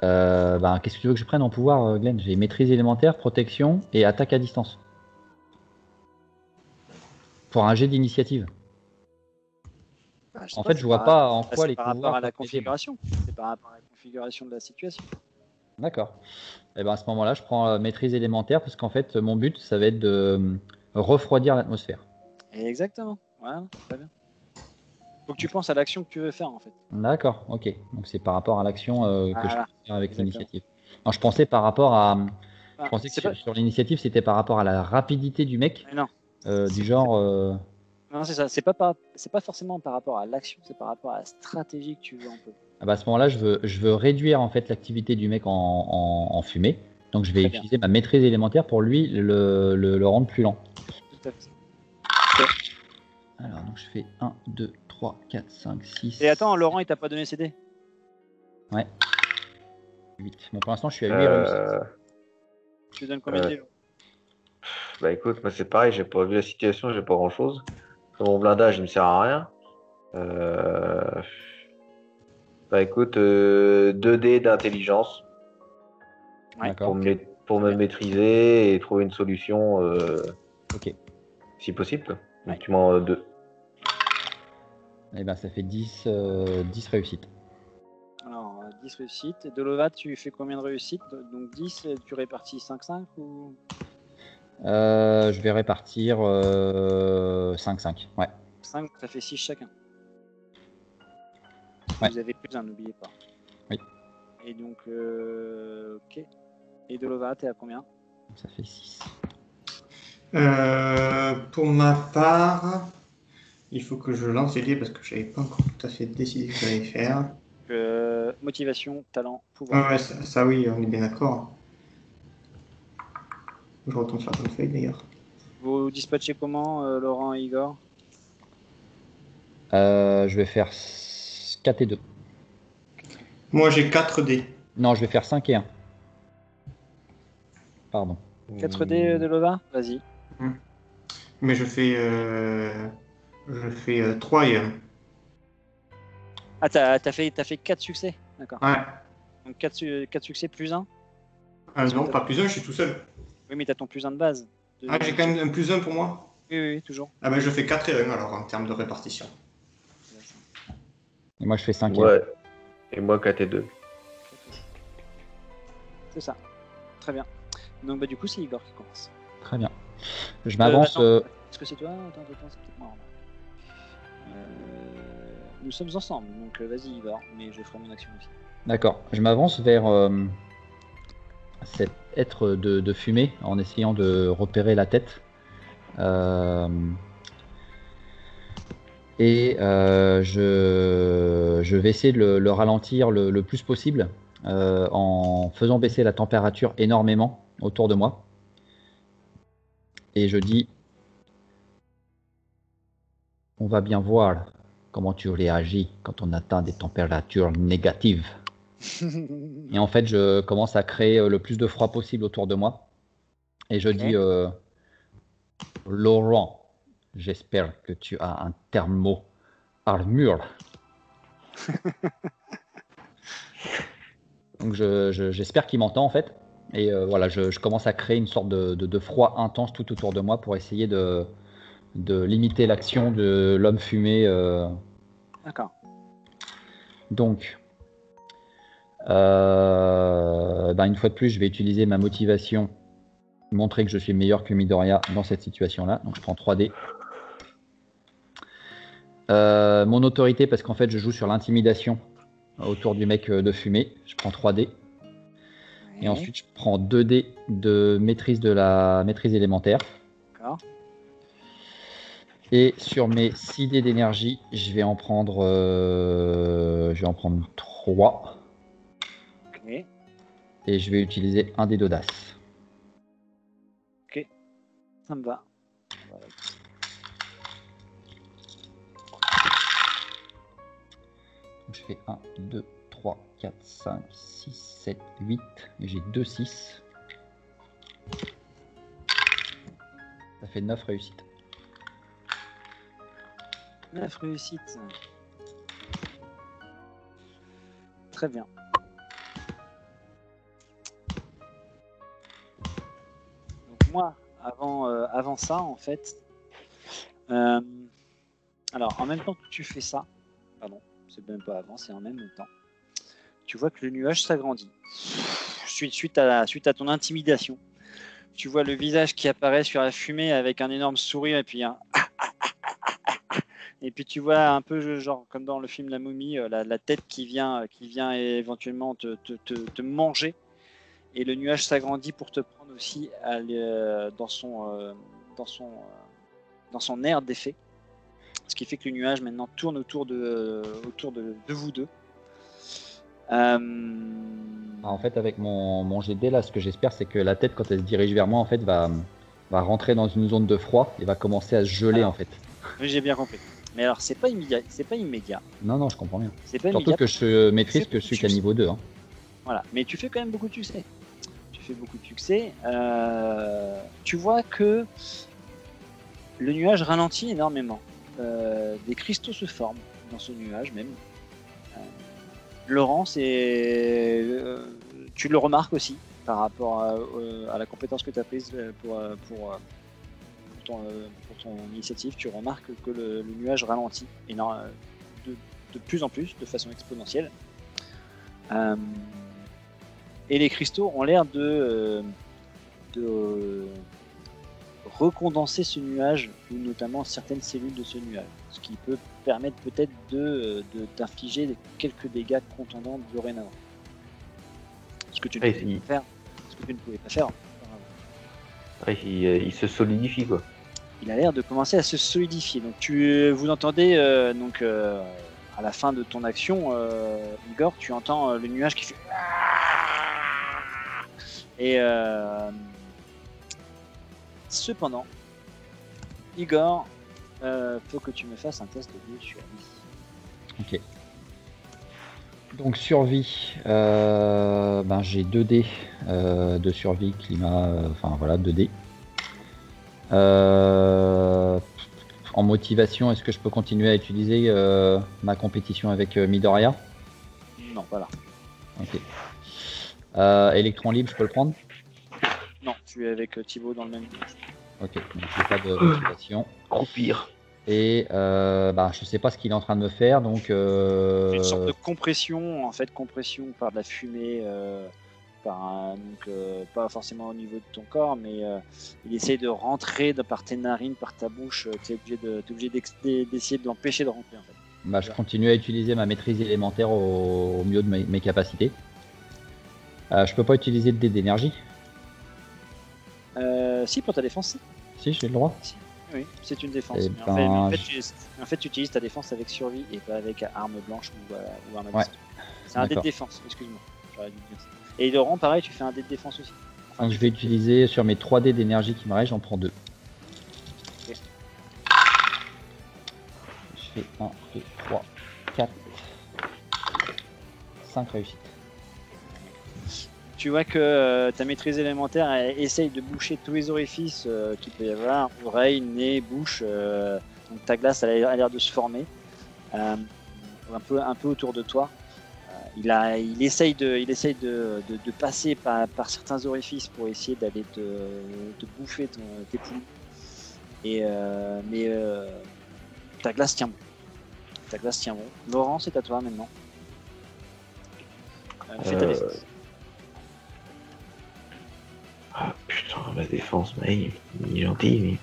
Qu'est-ce que tu veux que je prenne en pouvoir, Glenn? J'ai maîtrise élémentaire, protection et attaque à distance. Pour un jet d'initiative. Bah, je sais En pas, fait, je vois pas en quoi c'est les par rapport pouvoirs à la peuvent m'aider. configuration. C'est par rapport à la configuration de la situation. D'accord. Et ben à ce moment-là, je prends maîtrise élémentaire parce qu'en fait, mon but, ça va être de refroidir l'atmosphère. Exactement. Voilà, très bien. Faut que tu penses à l'action que tu veux faire en fait. D'accord, ok. Donc c'est par rapport à l'action que je Voilà, peux faire avec exactement. l'initiative. Non, je pensais par rapport à. Je Ah, pensais que c'est pas... sur l'initiative, c'était par rapport à la rapidité du mec, Mais non, du genre. non c'est ça. C'est pas forcément par rapport à l'action, c'est par rapport à la stratégie que tu veux un peu. À ce moment-là, je veux réduire en fait l'activité du mec en fumée. Donc je vais Très bien. utiliser ma maîtrise élémentaire pour lui le rendre plus lent. Tout à fait. Alors donc je fais 1, 2, 3, 4, 5, 6. Et attends, Laurent, il t'a pas donné CD? Ouais. 8. Bon, pour l'instant, je suis à 8 réussites. Tu lui donnes combien de dés? Bah écoute, moi c'est pareil, j'ai pas vu la situation, j'ai pas grand chose. Mon blindage il me sert à rien. Bah écoute, 2D d'intelligence Ouais. D'accord. pour Très me bien. maîtriser et trouver une solution Ok. si possible. Donc Ouais. tu m'en 2. Et ben ça fait 10 réussites. Alors, 10 réussites. Et Dolovat, tu fais combien de réussites? Donc 10, et tu répartis 5-5 ou... Je vais répartir 5-5. Ouais. 5, ça fait 6 chacun. Ouais. Vous avez plus un, n'oubliez pas. Oui. Et donc, ok. Et Dolovat, t'es à combien? Ça fait 6. Pour ma part, il faut que je lance les dés parce que je n'avais pas encore tout à fait décidé ce que j'allais faire. Motivation, talent, pouvoir. Ah ouais, ça oui, on est bien d'accord. Je retourne sur la bonne feuille d'ailleurs. Vous dispatchez comment, Laurent et Igor? Je vais faire 4 et 2. Moi j'ai 4 dés. Non, je vais faire 5 et 1. Pardon. 4 dés de Lova? Vas-y. Mais je fais 3 et 1. Ah, t'as fait 4 succès? D'accord. Ouais. Donc 4 succès plus 1? Non, pas plus 1, je suis tout seul. Oui, mais t'as ton plus 1 de base. Ah, j'ai quand même un plus 1 pour moi? Oui, toujours. Ah ben je fais 4 et 1 alors en termes de répartition. Et moi, je fais 5 et 1. Ouais. Et moi 4 et 2. C'est ça. Très bien. Donc, du coup, c'est Igor qui commence. Très bien. Je m'avance. Attends, est-ce que c'est toi? Attends, c'est peut-être moi. Nous sommes ensemble, donc vas-y Igor, mais je ferai mon action aussi. D'accord. Je m'avance vers cet être de fumée en essayant de repérer la tête. Je vais essayer de le ralentir le plus possible en faisant baisser la température énormément autour de moi. Et je dis, on va bien voir comment tu réagis quand on atteint des températures négatives. Et en fait, je commence à créer le plus de froid possible autour de moi. Et je dis, Laurent, j'espère que tu as un thermo armure. Donc j'espère qu'il m'entend en fait. Et voilà, je commence à créer une sorte de froid intense tout autour de moi pour essayer de limiter l'action de l'homme fumé. D'accord. Donc, une fois de plus, je vais utiliser ma motivation, montrer que je suis meilleur que Midoriya dans cette situation-là. Donc je prends 3D. Mon autorité, parce qu'en fait je joue sur l'intimidation autour du mec de fumée, je prends 3D. Et ensuite je prends 2D de maîtrise élémentaire. D'accord. Et sur mes 6D d'énergie, je vais en prendre 3. Ok. Et je vais utiliser un dé d'audace. Ok. Ça me va. Voilà. Donc je fais 1, 2, 3, 4, 5, 6, 7, 8. Et j'ai 2 6. Ça fait 9 réussites. 9 réussites. Très bien. Donc moi, avant ça, en fait, alors en même temps que tu fais ça, pardon, c'est même pas avant, c'est en même temps, tu vois que le nuage s'agrandit. Suite à ton intimidation, tu vois le visage qui apparaît sur la fumée avec un énorme sourire et puis un et puis tu vois un peu genre comme dans le film La Momie, la tête qui vient éventuellement te manger, et le nuage s'agrandit pour te prendre aussi dans son aire d'effet, ce qui fait que le nuage maintenant tourne autour de vous deux. En fait, avec mon GD là, ce que j'espère, c'est que la tête, quand elle se dirige vers moi, en fait, va rentrer dans une zone de froid et va commencer à se geler. Alors, en fait. Oui, j'ai bien compris. Mais alors, c'est pas immédiat. Non, je comprends bien. C'est pas Surtout immédiat que je maîtrise que je suis qu'à niveau 2. Hein. Voilà, mais tu fais quand même beaucoup de succès. Tu vois que le nuage ralentit énormément. Des cristaux se forment dans ce nuage même. Laurent, tu le remarques aussi par rapport à la compétence que tu as prise pour ton initiative. Tu remarques que le nuage ralentit de plus en plus, de façon exponentielle. Et les cristaux ont l'air de recondenser ce nuage, ou notamment certaines cellules de ce nuage, ce qui peut permettre peut-être d'infliger quelques dégâts contondants dorénavant. Ce que tu ne pouvais pas faire. Ouais, il se solidifie quoi. Il a l'air de commencer à se solidifier. Donc vous entendez à la fin de ton action, Igor, tu entends le nuage qui fait et cependant, Igor, faut que tu me fasses un test de survie. Ok. Donc survie, j'ai 2D de survie, climat, 2D. En motivation, est-ce que je peux continuer à utiliser ma compétition avec Midoriya? Non, pas là. Ok. Électron libre, je peux le prendre? Non, tu es avec Thibaut dans le même nuage. Ok, donc j'ai pas de motivation. Croupir. Et je sais pas ce qu'il est en train de me faire, donc... Une sorte de compression par de la fumée, pas forcément au niveau de ton corps, mais il essaye de rentrer par tes narines, par ta bouche. Tu es obligé d'essayer de l'empêcher de rentrer en fait. Je continue à utiliser ma maîtrise élémentaire au mieux de mes capacités. Je peux pas utiliser le dé d'énergie? Si, pour ta défense, si. Si, j'ai le droit. Si. Oui, c'est une défense. En fait, tu utilises ta défense avec survie et pas avec arme blanche ou arme à distance. C'est un dé de défense, excuse-moi. J'aurais dû dire ça. Et Laurent, pareil, tu fais un dé de défense aussi. Donc je vais utiliser sur mes 3 dés d'énergie qui me restent, j'en prends 2. Okay. Je fais 1, 2, 3, 4, 5 réussites. Tu vois que ta maîtrise élémentaire essaye de boucher tous les orifices qu'il peut y avoir, oreilles, nez, bouche. Donc ta glace a l'air de se former. un peu autour de toi. Il essaye de passer par certains orifices pour essayer d'aller te bouffer tes poumons. Mais ta glace tient bon. Ta glace tient bon. Laurent, c'est à toi maintenant. Fais ta défense. Ah putain, la défense, bah, il est gentil, mais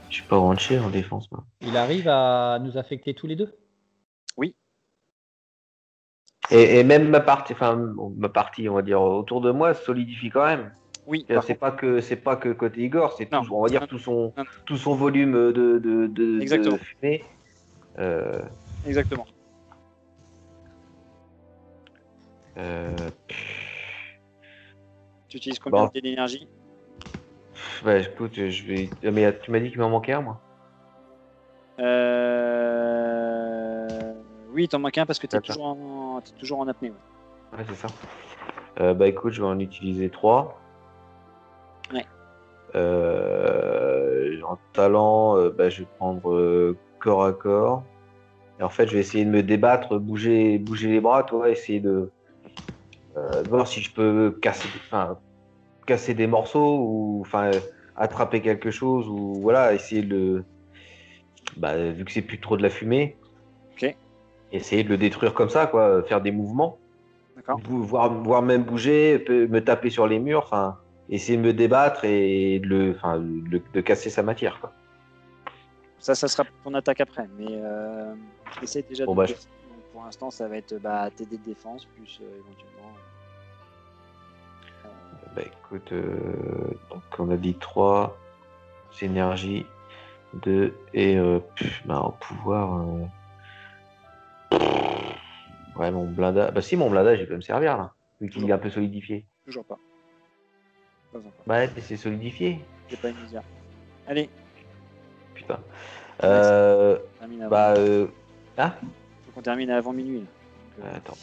je suis pas ranché en défense, moi. Il arrive à nous affecter tous les deux. Oui. Et même ma partie, on va dire, autour de moi, se solidifie quand même. Oui. C'est pas que côté Igor, c'est Non. tout, on va dire Non. tout son volume de Exactement. fumée. Exactement. Tu utilises combien Bon. d'énergie? Bah écoute, je vais. Mais tu m'as dit qu'il m'en manquait un, moi. Oui, il t'en manque un parce que t'es D'accord. toujours en apnée. Ouais, c'est ça. Bah écoute, je vais en utiliser 3. Ouais. En talent, bah, je vais prendre corps à corps. Et en fait, je vais essayer de me débattre, bouger les bras, toi, essayer de voir si je peux casser des morceaux ou attraper quelque chose ou voilà, essayer de vu que c'est plus trop de la fumée, Ok. essayer de le détruire comme ça, quoi, faire des mouvements, D'accord. voir même bouger, me taper sur les murs, essayer de me débattre et de casser sa matière, quoi. Ça sera pour ton attaque après. Mais essaye déjà Bon, de bah, te défendre. Donc, pour l'instant, ça va être TD de défense plus éventuellement. Bah écoute, donc on a dit 3, énergie, 2 et en pouvoir. Ouais, mon blindage. Bah si, mon blindage, il peut me servir là, vu qu'il est un peu solidifié. Toujours pas. Pas encore. Ouais, mais c'est solidifié. C'est pas immédiat. Allez. Putain. Termine avant. Bah. Ah Faut qu'on termine avant minuit. Là. Donc, attends.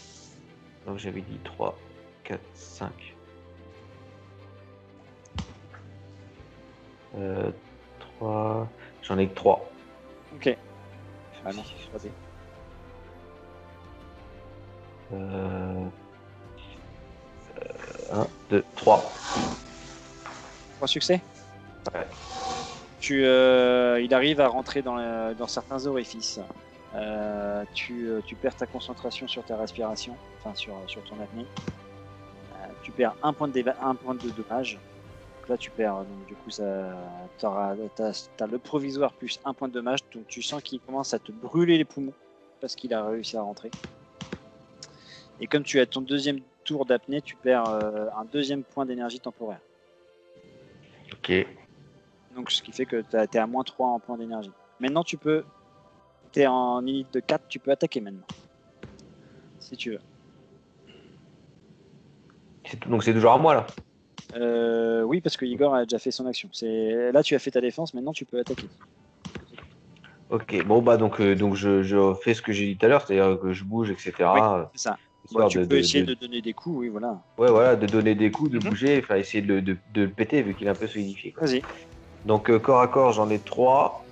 Donc j'avais dit 3, 4, 5. 3. J'en ai que 3. Ok. Ah non, c'est raté. 1, 2, 3. 3 succès. Ouais. Il arrive à rentrer dans certains orifices. Tu perds ta concentration sur ta respiration, enfin sur ton apnée. Tu perds un point de dommage. Donc là, tu perds. Donc du coup, t'as le provisoire plus un point de dommage. Donc tu sens qu'il commence à te brûler les poumons parce qu'il a réussi à rentrer. Et comme tu as ton deuxième tour d'apnée, tu perds un deuxième point d'énergie temporaire. Ok. Donc ce qui fait que tu es à moins 3 en point d'énergie. Maintenant, tu es en unité de 4, tu peux attaquer maintenant. Si tu veux. Donc c'est toujours à moi là. Oui, parce que Igor a déjà fait son action. Là, tu as fait ta défense, maintenant tu peux attaquer. Ok, bon bah donc je fais ce que j'ai dit tout à l'heure, c'est-à-dire que je bouge, etc. Oui, c'est ça. Histoire Tu peux essayer de donner des coups, oui, voilà. Ouais, voilà, de donner des coups, de Mhm. bouger, essayer de le péter vu qu'il est un peu solidifié, quoi. Vas-y. Donc corps à corps, j'en ai 3.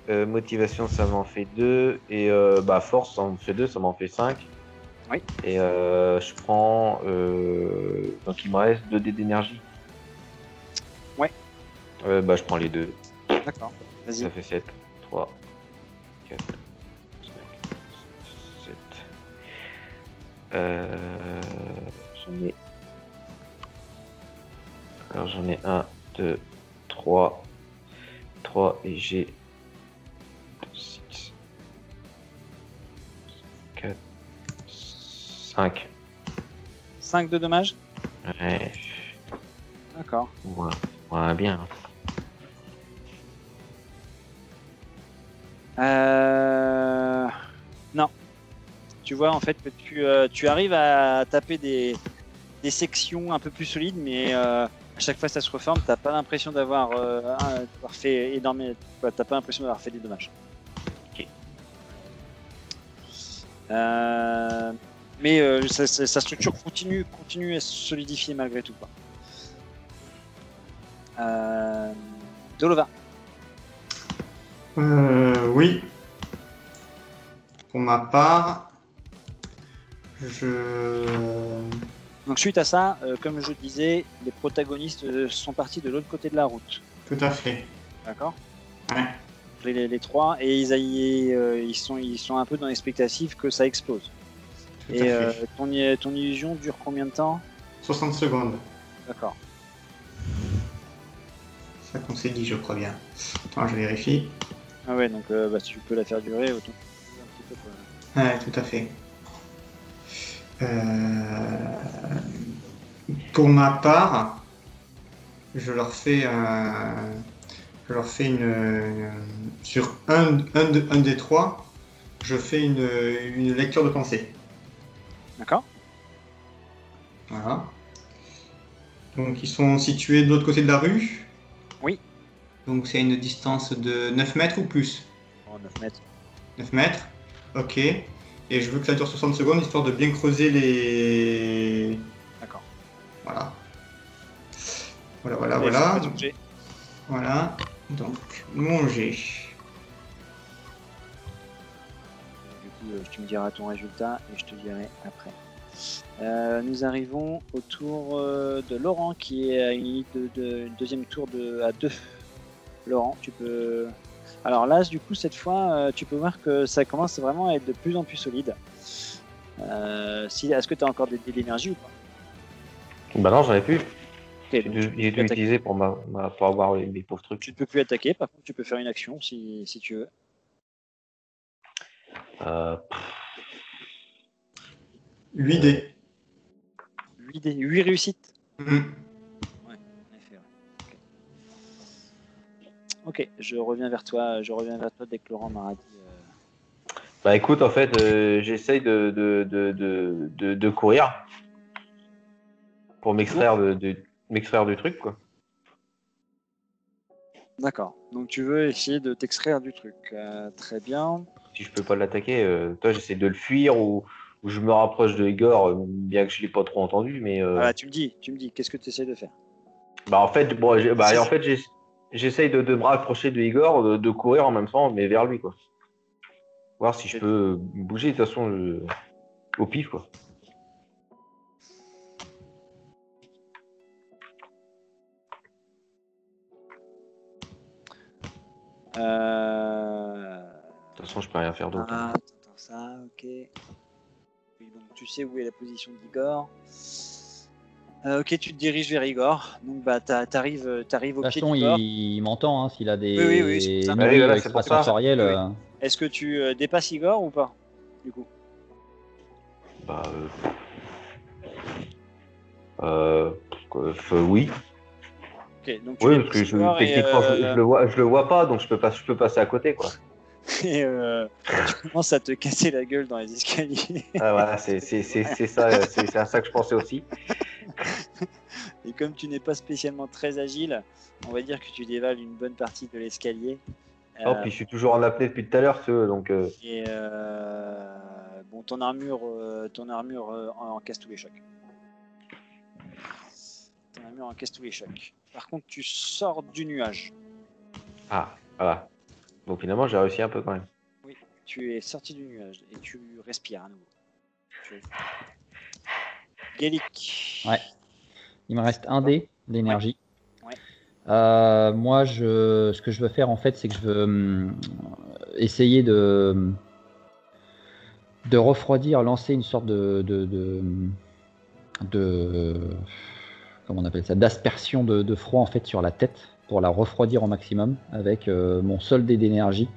Motivation, ça m'en fait 2. Et force, ça m'en fait 2, ça m'en fait 5. Oui. Et je prends. Donc il me reste 2 dés d'énergie. Ouais. Je prends les 2. D'accord. Vas-y. Ça fait 7. 3, 4, 5, 7. J'en ai 1, 2, 3. 3 et j'ai 6, 4, 5. 5 de dommages. Ouais, D'accord. ouais, bien. Non. Tu vois en fait que tu arrives à taper des sections un peu plus solides, mais à chaque fois ça se reforme, t'as pas l'impression d'avoir fait énormément. T'as pas l'impression d'avoir fait des dommages. Ok. Mais sa structure continue à se solidifier malgré tout, quoi. Dolova. Oui. Pour ma part, je... Donc suite à ça, comme je disais, les protagonistes sont partis de l'autre côté de la route. Tout à fait. D'accord. Ouais. Les trois, et ils sont un peu dans l'expectative que ça explose. Tout Et à fait. ton illusion dure combien de temps? 60 secondes. D'accord. C'est ça qu'on s'est dit, je crois bien. Attends, je vérifie. Ah ouais, donc si tu peux la faire durer, autant un petit peu quoi. Ouais, tout à fait. Pour ma part, je leur fais sur un des trois, je fais une lecture de pensée. D'accord. Voilà. Donc ils sont situés de l'autre côté de la rue. Oui. Donc c'est une distance de 9 mètres ou plus. Oh, 9 mètres. 9 mètres. Ok. Et je veux que ça dure 60 secondes, histoire de bien creuser les... D'accord. Voilà. Et Voilà. faut pas toucher. Voilà. Donc, mon jet. Du coup, tu me diras ton résultat et je te dirai après. Nous arrivons au tour de Laurent qui est à une limite de deuxième tour à 2. Laurent, tu peux... Alors là, du coup, cette fois, tu peux voir que ça commence vraiment à être de plus en plus solide. Est-ce que tu as encore des dés d'énergie ou pas? Bah non, j'en ai plus. Ok, donc tu J'ai peux dû attaquer. utiliser pour avoir les pauvres trucs. Tu ne peux plus attaquer, par contre, tu peux faire une action si tu veux. Euh, 8 dés. 8 réussites. Mhm. Ouais, en effet. Ouais. Ok, je reviens vers toi dès que Laurent m'aura dit. Bah écoute, en fait, j'essaye de courir pour m'extraire m'extraire du truc, quoi. D'accord. Donc tu veux essayer de t'extraire du truc. Très bien. Si je peux pas l'attaquer, toi, j'essaie de le fuir ou je me rapproche de Igor, bien que je l'ai pas trop entendu, mais Voilà, tu me dis, qu'est-ce que tu essaies de faire? bah en fait, bon, j'essaye de me rapprocher de Igor, de courir en même temps, mais vers lui, quoi. Voir si je peux bouger de toute façon au pif, quoi. De toute façon, je peux rien faire d'autre. Ah, t'entends ça, ok. Oui, donc tu sais où est la position d'Igor. Ok, tu te diriges vers Igor. Donc bah t'arrives au De toute pied façon, d'Igor. il m'entend, hein, s'il a des Oui, c'est pour ça. nouilles Oui, voilà, c'est pour ça. extrasensorielles. Oui. Est-ce que tu dépasses Igor ou pas? Du coup. Bah, oui. Ok, donc tu Oui, parce dépasses que Igor techniquement, je le vois pas, donc je peux passer à côté, quoi. et tu commences à te casser la gueule dans les escaliers. Ah, voilà, c'est ça, c'est à ça que je pensais aussi. Et comme tu n'es pas spécialement très agile, on va dire que tu dévales une bonne partie de l'escalier. Oh, puis je suis toujours en apnée depuis tout à l'heure, donc. Et bon, ton armure encaisse tous les chocs. Ton armure encaisse tous les chocs. Par contre, tu sors du nuage. Ah, voilà. Donc finalement, j'ai réussi un peu quand même. Oui, tu es sorti du nuage et tu respires à nouveau. Gaelic. Ouais. Il me reste un dé d'énergie. Ouais. Moi, ce que je veux faire en fait, c'est que je veux essayer de refroidir, lancer une sorte de comment on appelle ça, d'aspersion de froid en fait sur la tête pour la refroidir au maximum avec mon seul dé d'énergie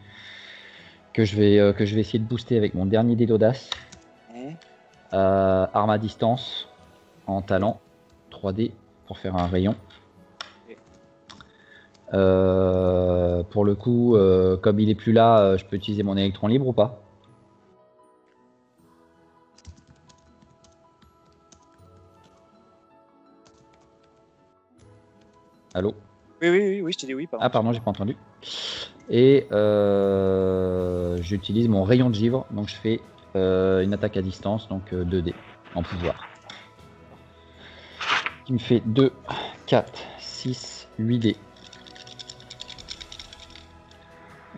que je vais essayer de booster avec mon dernier dé d'audace. Ouais. Arme à distance en talent 3D pour faire un rayon. Pour le coup, comme il est plus là, je peux utiliser mon électron libre ou pas? Allô? Oui, je t'ai dit oui. Ah pardon, j'ai pas entendu. Et j'utilise mon rayon de givre, donc je fais une attaque à distance, donc 2D en pouvoir. Qui me fait 2, 4, 6, 8D.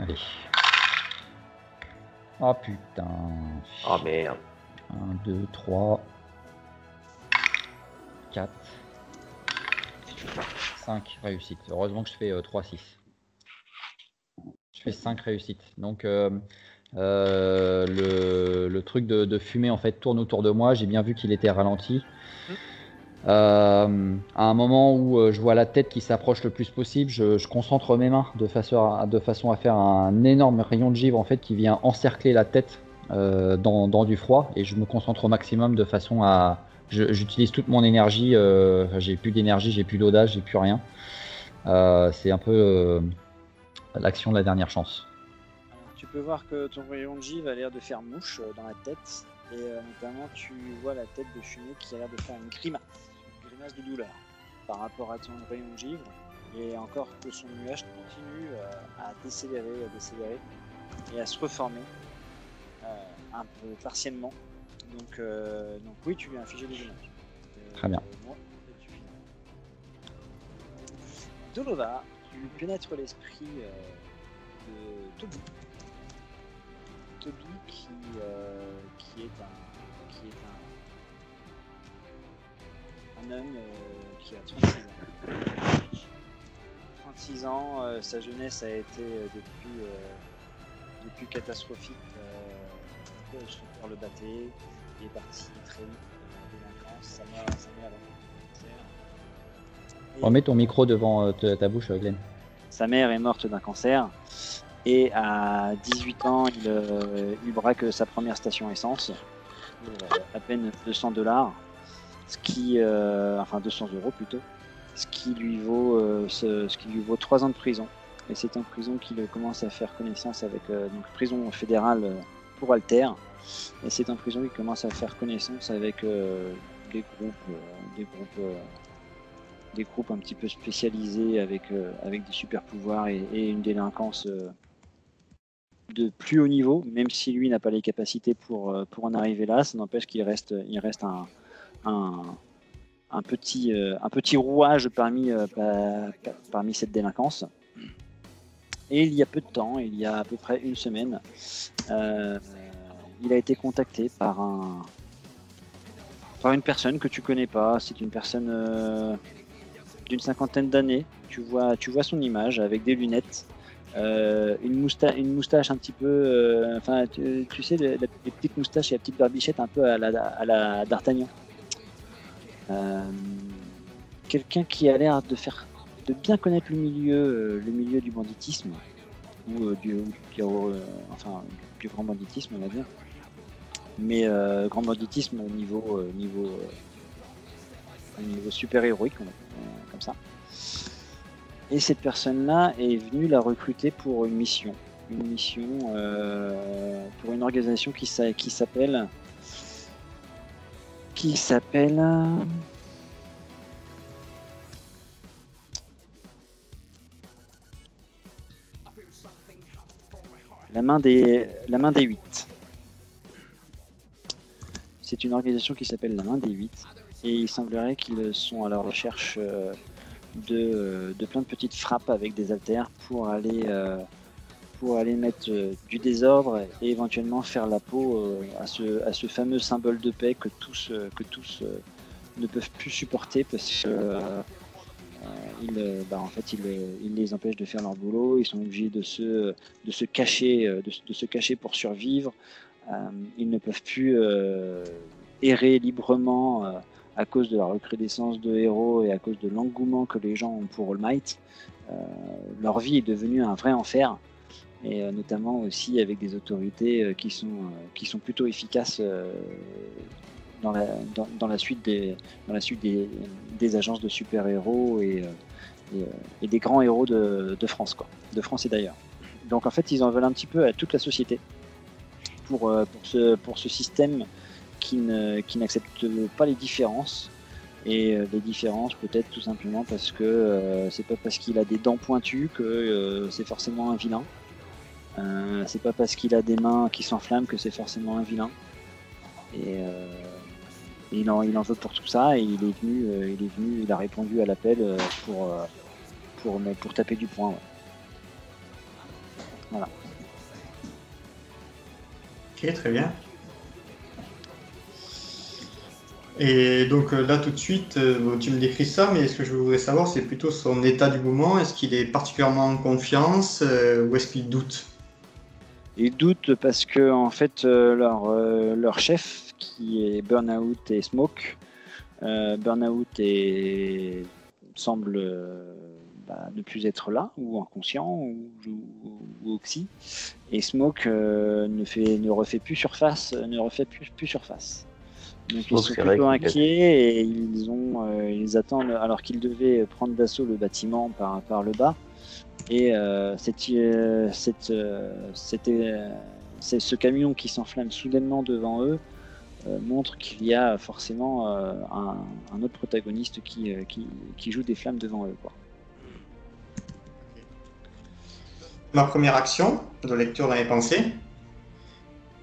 Allez. Oh putain. Oh merde. 1, 2, 3, 4, 5 réussites. Heureusement que je fais 3, 6. Je fais 5 réussites. Donc le truc de fumée en fait tourne autour de moi. J'ai bien vu qu'il était ralenti. À un moment où je vois la tête qui s'approche le plus possible, je concentre mes mains de façon à faire un énorme rayon de givre en fait qui vient encercler la tête dans du froid, et je me concentre au maximum de façon à j'utilise toute mon énergie. J'ai plus d'énergie, j'ai plus d'audace, j'ai plus rien. C'est un peu l'action de la dernière chance. Alors, tu peux voir que ton rayon de givre a l'air de faire mouche dans la tête, et notamment tu vois la tête de fumée qui a l'air de faire une grimace de douleur par rapport à ton rayon de givre, et encore que son nuage continue à décélérer et à se reformer un peu partiellement. Donc oui, tu lui as infligé des dommages. Très bien. Moi, tu finis. Dolova, tu pénètres l'esprit de Toby. Toby qui est un homme qui a 36 ans. 36 ans, sa jeunesse a été depuis catastrophique. Son père le battait, il est parti très vite en délinquance, sa mère a cancer. Remets ton micro devant ta bouche, Glenn. Sa mère est morte d'un cancer, et à 18 ans, il braque sa première station essence, à peine $200, ce qui, enfin 200 € plutôt, ce qui lui vaut 3 ans de prison. Et c'est en prison qu'il commence à faire connaissance avec donc prison fédérale pour Alter. Et c'est en prison qu'il commence à faire connaissance avec des groupes un petit peu spécialisés avec des super pouvoirs et une délinquance de plus haut niveau, même si lui n'a pas les capacités pour en arriver là. Ça n'empêche qu'il reste un petit rouage parmi cette délinquance. Et il y a peu de temps, il y a à peu près une semaine, il a été contacté par une personne que tu connais pas. C'est une personne d'une cinquantaine d'années. Tu vois son image avec des lunettes, une moustache un petit peu, tu sais, les petites moustaches et la petite barbichette un peu à la d'Artagnan. Quelqu'un qui a l'air de bien connaître le milieu du banditisme, ou du grand banditisme, on va dire, mais grand banditisme au niveau super héroïque, comme ça. Et cette personne-là est venue la recruter pour une mission pour une organisation qui s'appelle la main des 8. C'est une organisation qui s'appelle la main des 8, et il semblerait qu'ils sont à la recherche de plein de petites frappes avec des haltères pour aller mettre du désordre et éventuellement faire la peau à ce fameux symbole de paix que tous ne peuvent plus supporter, parce que il les empêche de faire leur boulot. Ils sont obligés de se cacher pour survivre. Ils ne peuvent plus errer librement à cause de la recrudescence de héros et à cause de l'engouement que les gens ont pour All Might. Leur vie est devenue un vrai enfer, et notamment aussi avec des autorités qui sont plutôt efficaces dans la suite des agences de super-héros et des grands héros de France, quoi, de France et d'ailleurs. Donc en fait, ils en veulent un petit peu à toute la société pour ce système qui n'accepte pas les différences. Et les différences, peut-être tout simplement parce que c'est pas parce qu'il a des dents pointues que c'est forcément un vilain. C'est pas parce qu'il a des mains qui s'enflamment que c'est forcément un vilain. Et il en veut pour tout ça, et il a répondu à l'appel pour taper du poing. Ouais. Voilà. Ok, très bien. Et donc là tout de suite, tu me décris ça, mais ce que je voudrais savoir, c'est plutôt son état du moment. Est-ce qu'il est particulièrement en confiance ou est-ce qu'il doute? Ils doutent parce que en fait leur chef qui est Burnout et Smoke, Burnout semble ne plus être là ou inconscient ou oxy, et Smoke ne refait plus surface, Donc ils Smoke, sont c'est vrai plutôt qu'il a- inquiets et ils attendent alors qu'ils devaient prendre d'assaut le bâtiment par le bas. Et ce camion qui s'enflamme soudainement devant eux montre qu'il y a forcément un autre protagoniste qui joue des flammes devant eux, quoi. Ma première action de lecture dans les pensées.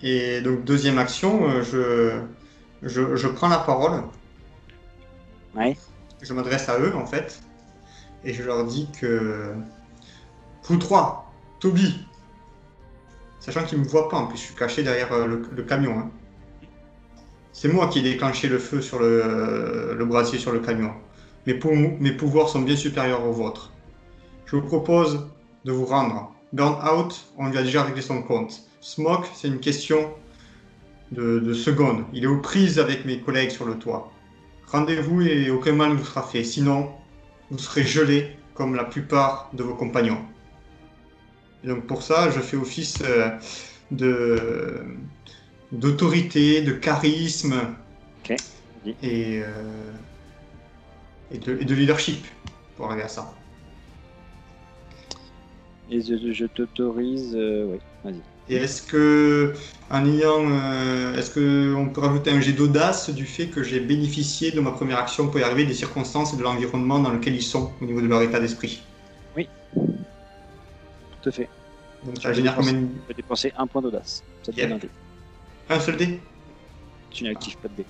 Et donc deuxième action, je prends la parole. Ouais. Je m'adresse à eux en fait. Et je leur dis que vous trois, Toby, sachant qu'ils ne me voient pas, en plus je suis caché derrière le camion. Hein. C'est moi qui ai déclenché le feu sur le brasier sur le camion. Mes pouvoirs sont bien supérieurs aux vôtres. Je vous propose de vous rendre. Burnout, on lui a déjà réglé son compte. Smoke, c'est une question de secondes. Il est aux prises avec mes collègues sur le toit. Rendez-vous et aucun mal ne vous sera fait. Sinon, vous serez gelés comme la plupart de vos compagnons. Et donc pour ça, je fais office d'autorité, de charisme Ok. et de leadership pour arriver à ça. Et je t'autorise. Oui, vas-y. Et est-ce que on peut rajouter un jet d'audace du fait que j'ai bénéficié de ma première action pour y arriver des circonstances et de l'environnement dans lequel ils sont au niveau de leur état d'esprit? Tout à fait. Donc ça génère combien de... Tu peux dépenser un point d'audace. Ça te Yep. donne un dé. Un seul dé? Tu n'actives pas de dé.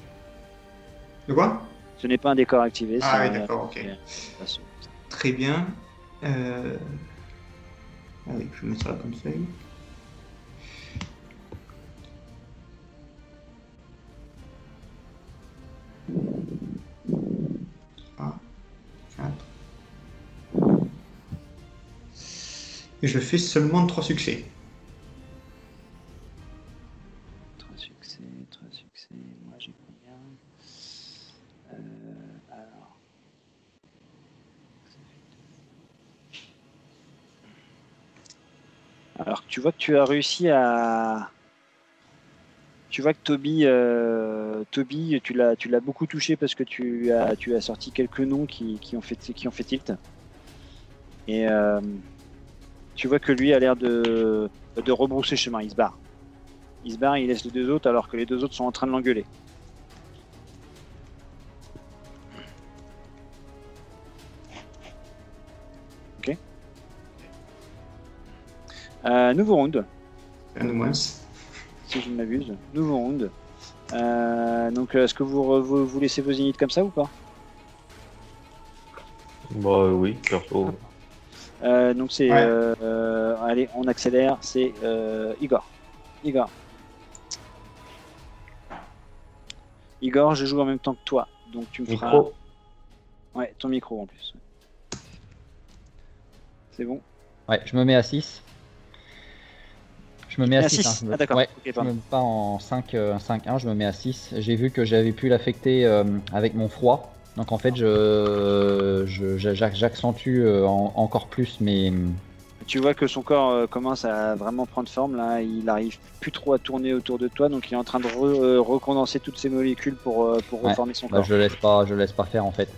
De quoi? Ce n'est pas un décor activé. Ah c'est oui, un- d'accord, ok. c'est un- Très bien. Ah oui, je mets ça là comme feuille. Ah, 4. Et je fais seulement 3 succès. 3 succès, 3 succès. Moi j'ai combien alors. Alors tu vois que tu as réussi à. Tu vois que Toby, tu l'as beaucoup touché parce que tu as sorti quelques noms qui ont fait tilt. Et tu vois que lui a l'air de rebrousser chemin. Il se barre. Il laisse les deux autres alors que les deux autres sont en train de l'engueuler. Ok. Nouveau round. Un de moins. Si je ne m'abuse. Nouveau round. Donc, est-ce que vous laissez vos init comme ça ou pas? Bah oui, perso. Donc, c'est. Ouais. Allez, on accélère. C'est Igor. Igor, je joue en même temps que toi. Donc, tu me feras. Micro. Ouais, ton micro en plus. C'est bon? Ouais, je me mets à 6. Je me mets à 6. Ah, d'accord. Ouais, Ok, je pardon. me mets pas en 5-1, je me mets à 6. J'ai vu que j'avais pu l'affecter avec mon froid. Donc en fait, j'accentue encore plus mes... Tu vois que son corps commence à vraiment prendre forme. Là, il arrive plus trop à tourner autour de toi. Donc, il est en train de recondenser toutes ses molécules pour Ouais, reformer son bah, corps. je le laisse pas faire en fait.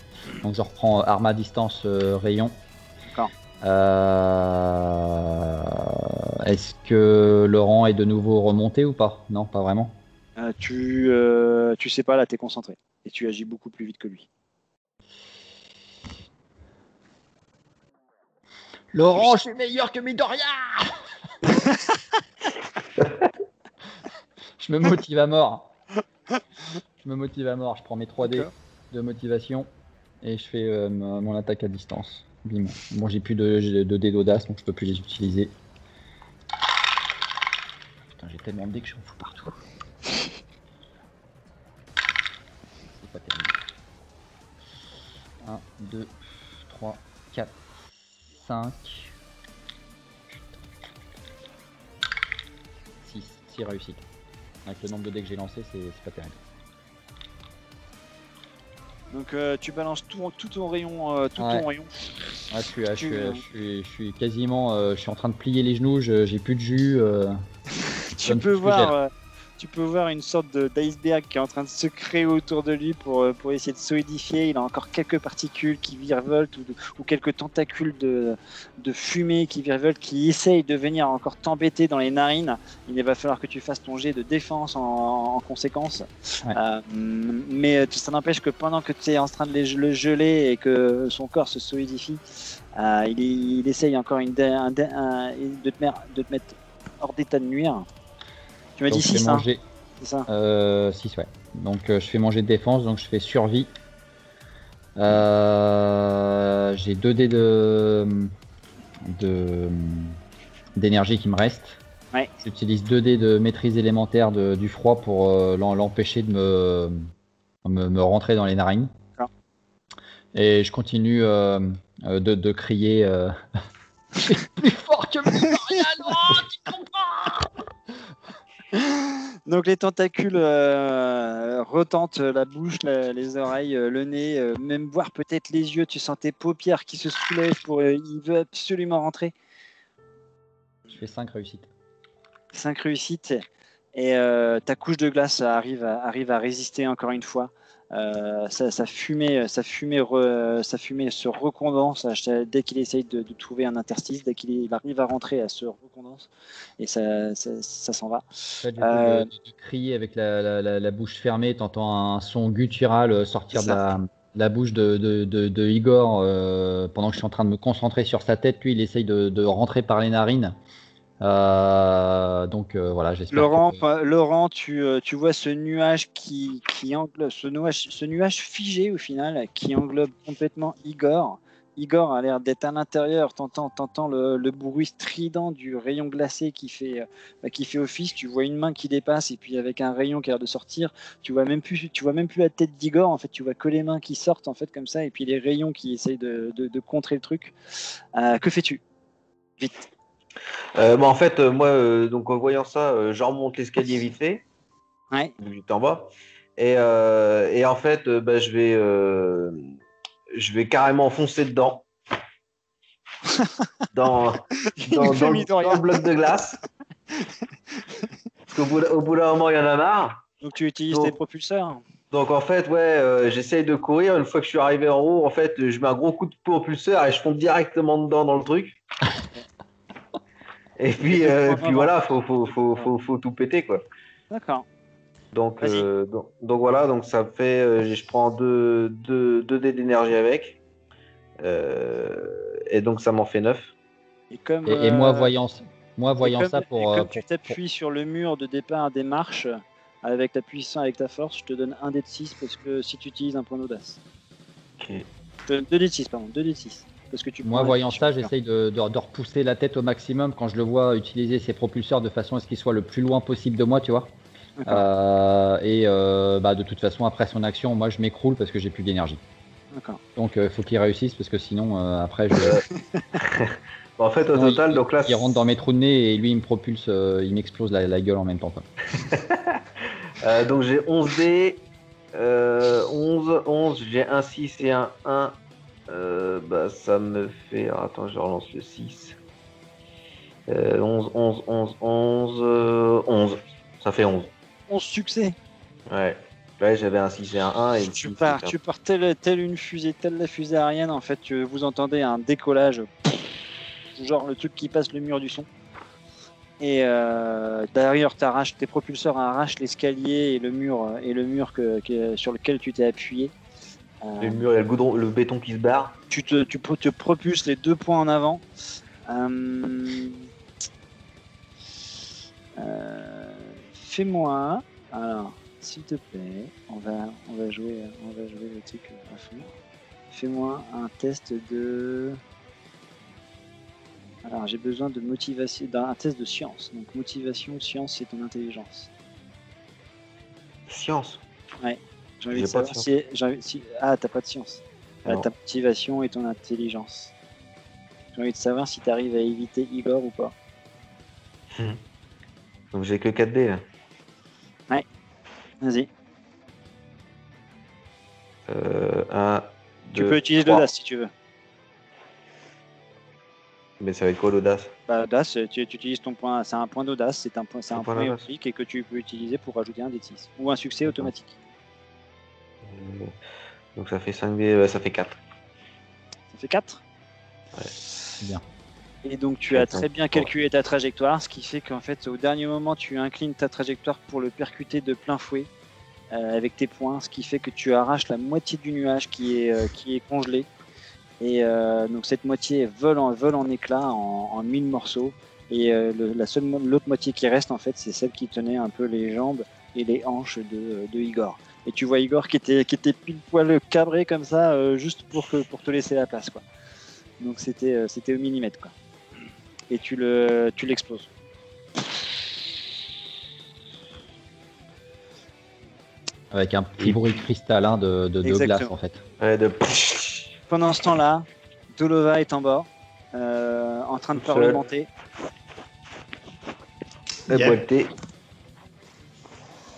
Donc je reprends arme à distance rayon. D'accord. Est-ce que Laurent est de nouveau remonté ou pas? Non, pas vraiment. Tu sais pas, là, t'es concentré. Et tu agis beaucoup plus vite que lui. Laurent, je suis meilleur que Midoriya. Je me motive à mort. Je prends mes 3 dés D'accord. de motivation et je fais mon attaque à distance. Bim. Bon, j'ai plus de dés d'audace, donc je peux plus les utiliser. Putain, j'ai tellement de dés que je m'en fous partout. C'est pas terrible. 1, 2, 3, 4, 5. 6 réussites. Avec le nombre de dés que j'ai lancé, c'est pas terrible. Donc tu balances tout ton rayon. Ton rayon. Ouais, je suis quasiment. Je suis en train de plier les genoux, j'ai plus de jus. Tu peux voir une sorte d'iceberg qui est en train de se créer autour de lui pour essayer de solidifier. Il a encore quelques particules qui virevoltent ou quelques tentacules de fumée qui virevoltent, qui essayent de venir encore t'embêter dans les narines. Il va falloir que tu fasses ton jet de défense en conséquence. Ouais. Mais ça n'empêche que pendant que tu es en train de le geler et que son corps se solidifie, il essaye encore de te mettre hors d'état de nuire. Tu m'as dit 6, hein, c'est ça 6, ouais. Donc je fais manger de défense, donc je fais survie. J'ai 2 dés d'énergie qui me restent. Ouais. J'utilise 2 dés de maîtrise élémentaire du froid pour l'empêcher de me rentrer dans les narines. Ah. Et je continue de crier plus fort que Marianne. Oh, tu comprends? Donc les tentacules retentent la bouche, les oreilles, le nez, même voir peut-être les yeux. Tu sens tes paupières qui se soulèvent il veut absolument rentrer. Je fais 5 réussites. 5 réussites et ta couche de glace arrive à résister encore une fois. Sa fumée se recondense dès qu'il essaye de trouver un interstice, dès qu'il arrive à rentrer, elle se recondense et ça s'en va. Du coup, de crier avec la bouche fermée, t'entends un son guttural sortir de la bouche de Igor pendant que je suis en train de me concentrer sur sa tête. Lui, il essaye de rentrer par les narines. Donc voilà, j'espère. Laurent, tu vois ce nuage qui englobe ce nuage figé au final qui englobe complètement Igor. Igor a l'air d'être à l'intérieur. T'entends le bruit strident du rayon glacé qui fait office. Tu vois une main qui dépasse et puis avec un rayon qui a l'air de sortir. Tu vois même plus la tête d'Igor. En fait, tu vois que les mains qui sortent en fait comme ça et puis les rayons qui essayent de contrer le truc. Que fais-tu? Vite. En fait, moi, donc en voyant ça, je remonte l'escalier vite fait, Ouais. vu que j'étais en bas, et en fait, je vais carrément foncer dedans, dans le bloc de glace, parce qu'au bout d'un moment, il y en a marre. Donc tu utilises tes propulseurs. Donc en fait, j'essaye de courir. Une fois que je suis arrivé en haut, en fait, je mets un gros coup de propulseur et je fonce directement dedans dans le truc. Et puis voilà, faut tout péter quoi. D'accord. Donc voilà, donc ça fait, je prends 2 dés d'énergie avec, et donc ça m'en fait 9. Et moi voyant ça comme tu t'appuies sur le mur de départ des marches avec ta puissance, avec ta force, je te donne 1 dé de 6 parce que si tu utilises un point d'audace. Ok. Je te donne 2 dés de 6, pardon, 2 dés de 6. Moi, voyant ça, j'essaye de repousser la tête au maximum quand je le vois utiliser ses propulseurs de façon à ce qu'il soit le plus loin possible de moi, tu vois. De toute façon, après son action, moi, je m'écroule parce que j'ai plus d'énergie. D'accord. Donc, il faut qu'il réussisse parce que sinon, après, je... En fait, au total, donc là... Il rentre dans mes trous de nez et lui, il me propulse, il m'explose la gueule en même temps. Quoi. Donc, j'ai 11 dés, 11, j'ai un 6 et un 1. Ça me fait... Alors, attends, je relance le 6. 11. Ça fait 11. 11 succès. Ouais, j'avais un 6 et un 1. Et tu pars telle une fusée, telle la fusée aérienne. En fait, vous entendez un décollage. Genre le truc qui passe le mur du son. Et derrière, tes propulseurs arrachent l'escalier et le mur sur lequel tu t'es appuyé. Le mur, il y a le béton qui se barre. Tu te propulses les 2 points en avant. Fais-moi, alors, s'il te plaît, on va jouer le truc à fond. Fais-moi un test de Alors, j'ai besoin de motivation, d'un test de science. Donc, motivation, science, c'est ton intelligence. Science. J'ai envie J'ai de pas de savoir Ah, t'as pas de science. Non. Ta motivation et ton intelligence. J'ai envie de savoir si t'arrives à éviter Igor ou pas. Donc j'ai que 4 dés là. Vas-y. 1, Tu peux utiliser l'audace si tu veux. Mais ça va être quoi l'audace? Bah, audace, tu utilises ton point. C'est un point d'audace, c'est un point point d'audace. héroïque et que tu peux utiliser pour rajouter un D6. Ou un succès D'accord. automatique. Donc ça fait 5 dés, ça fait 4. Ça fait 4. C'est bien. Et donc tu as Attends, très bien calculé ta trajectoire, ce qui fait qu'en fait au dernier moment tu inclines ta trajectoire pour le percuter de plein fouet avec tes poings, ce qui fait que tu arraches la moitié du nuage qui est congelé. Et donc cette moitié vole en éclats, en 1000 morceaux. Et l'autre moitié qui reste en fait, c'est celle qui tenait un peu les jambes et les hanches de Igor. Et tu vois Igor qui était pile poil cabré comme ça, juste pour te laisser la place, quoi. Donc c'était au millimètre, quoi. Et tu l'exploses. Avec un petit bruit cristallin de Exactement. glace en fait. Ouais, de... Pendant ce temps-là, Dolova est en bas, en train de Tout seul. parlementer. de Yeah. boiter.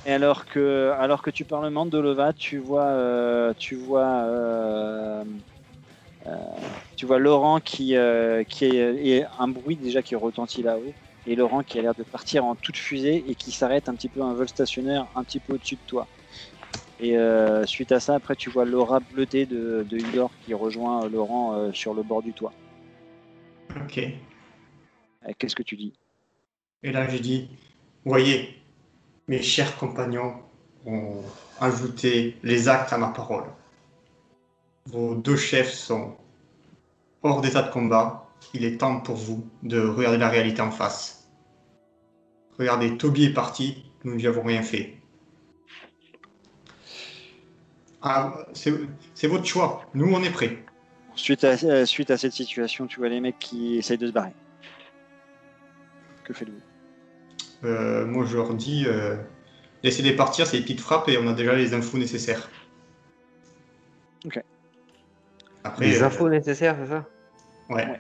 Et alors que tu parlementes, Dolova, tu vois Laurent qui est un bruit déjà qui retentit là-haut, et Laurent qui a l'air de partir en toute fusée et qui s'arrête un petit peu à un vol stationnaire un petit peu au-dessus de toi. Et suite à ça, après tu vois l'aura bleutée de Igor qui rejoint Laurent sur le bord du toit. Ok. Qu'est-ce que tu dis? Et là, j'ai dit, voyez, mes chers compagnons ont ajouté les actes à ma parole. Vos 2 chefs sont hors d'état de combat. Il est temps pour vous de regarder la réalité en face. Regardez, Toby est parti, nous n'y avons rien fait. Ah, c'est votre choix. Nous, on est prêts. Suite à cette situation, tu vois les mecs qui essayent de se barrer. Que faites-vous? Moi, je leur dis, laissez-les partir, c'est des petites frappes et on a déjà les infos nécessaires. Ok. Après, Les infos nécessaires, c'est ça? ouais. Ouais.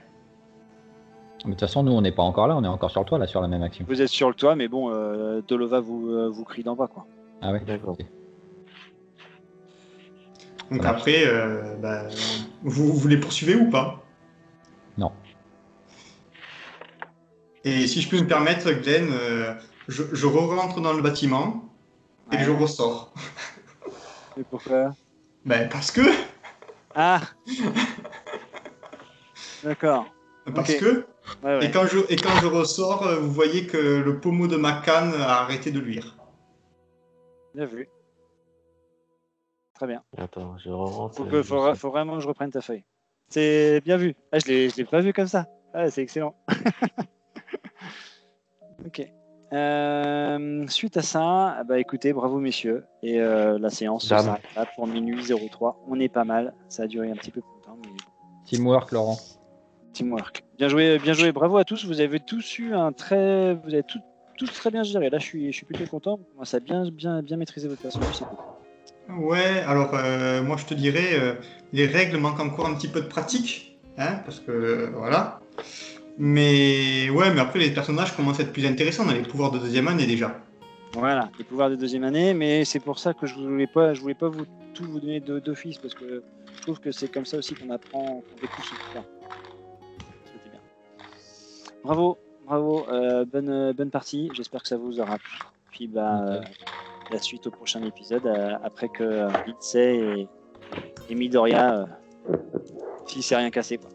Mais de toute façon, nous on n'est pas encore là, on est encore sur le toit là, sur la même action. Vous êtes sur le toit, mais bon, Dolova vous crie d'en bas, quoi. Ah ouais. D'accord. Ok. Donc Voilà. après, vous les poursuivez ou pas? Non. Et si je peux me permettre, Glenn, je re-rentre dans le bâtiment et Ouais. je ressors. Et pourquoi? Ben, parce que, Ah. D'accord. parce Ok. que, Ouais, ouais. et quand je ressors, vous voyez que le pommeau de ma canne a arrêté de luire. Bien vu. Très bien. Attends, je rentre. Faut vraiment que je reprenne ta feuille. C'est bien vu. Ah, je l'ai pas vu comme ça. Ah, c'est excellent. Ok. Suite à ça, bah écoutez, bravo messieurs. Et la séance Dame. s'arrête là pour minuit 03. On est pas mal. Ça a duré un petit peu plus longtemps, mais Teamwork, Laurent. teamwork. Bien joué, bien joué. Bravo à tous. Vous avez tous eu vous avez tous très bien géré. Là, je suis plutôt content. Moi, ça a bien maîtrisé votre personnage. C'est cool. Ouais, alors moi je te dirais, les règles manquent encore un petit peu de pratique, hein, parce que voilà. Mais ouais, mais après les personnages commencent à être plus intéressants. On a les pouvoirs de 2e année déjà. Voilà, les pouvoirs de 2e année, mais c'est pour ça que je voulais pas tout vous donner d'office, parce que je trouve que c'est comme ça aussi qu'on apprend, qu'on découvre ce pouvoir. C'était bien. Bravo, bonne partie. J'espère que ça vous aura plu. Puis bah la suite au prochain épisode, après que Lindsay et Midoriya, si c'est rien cassé, quoi.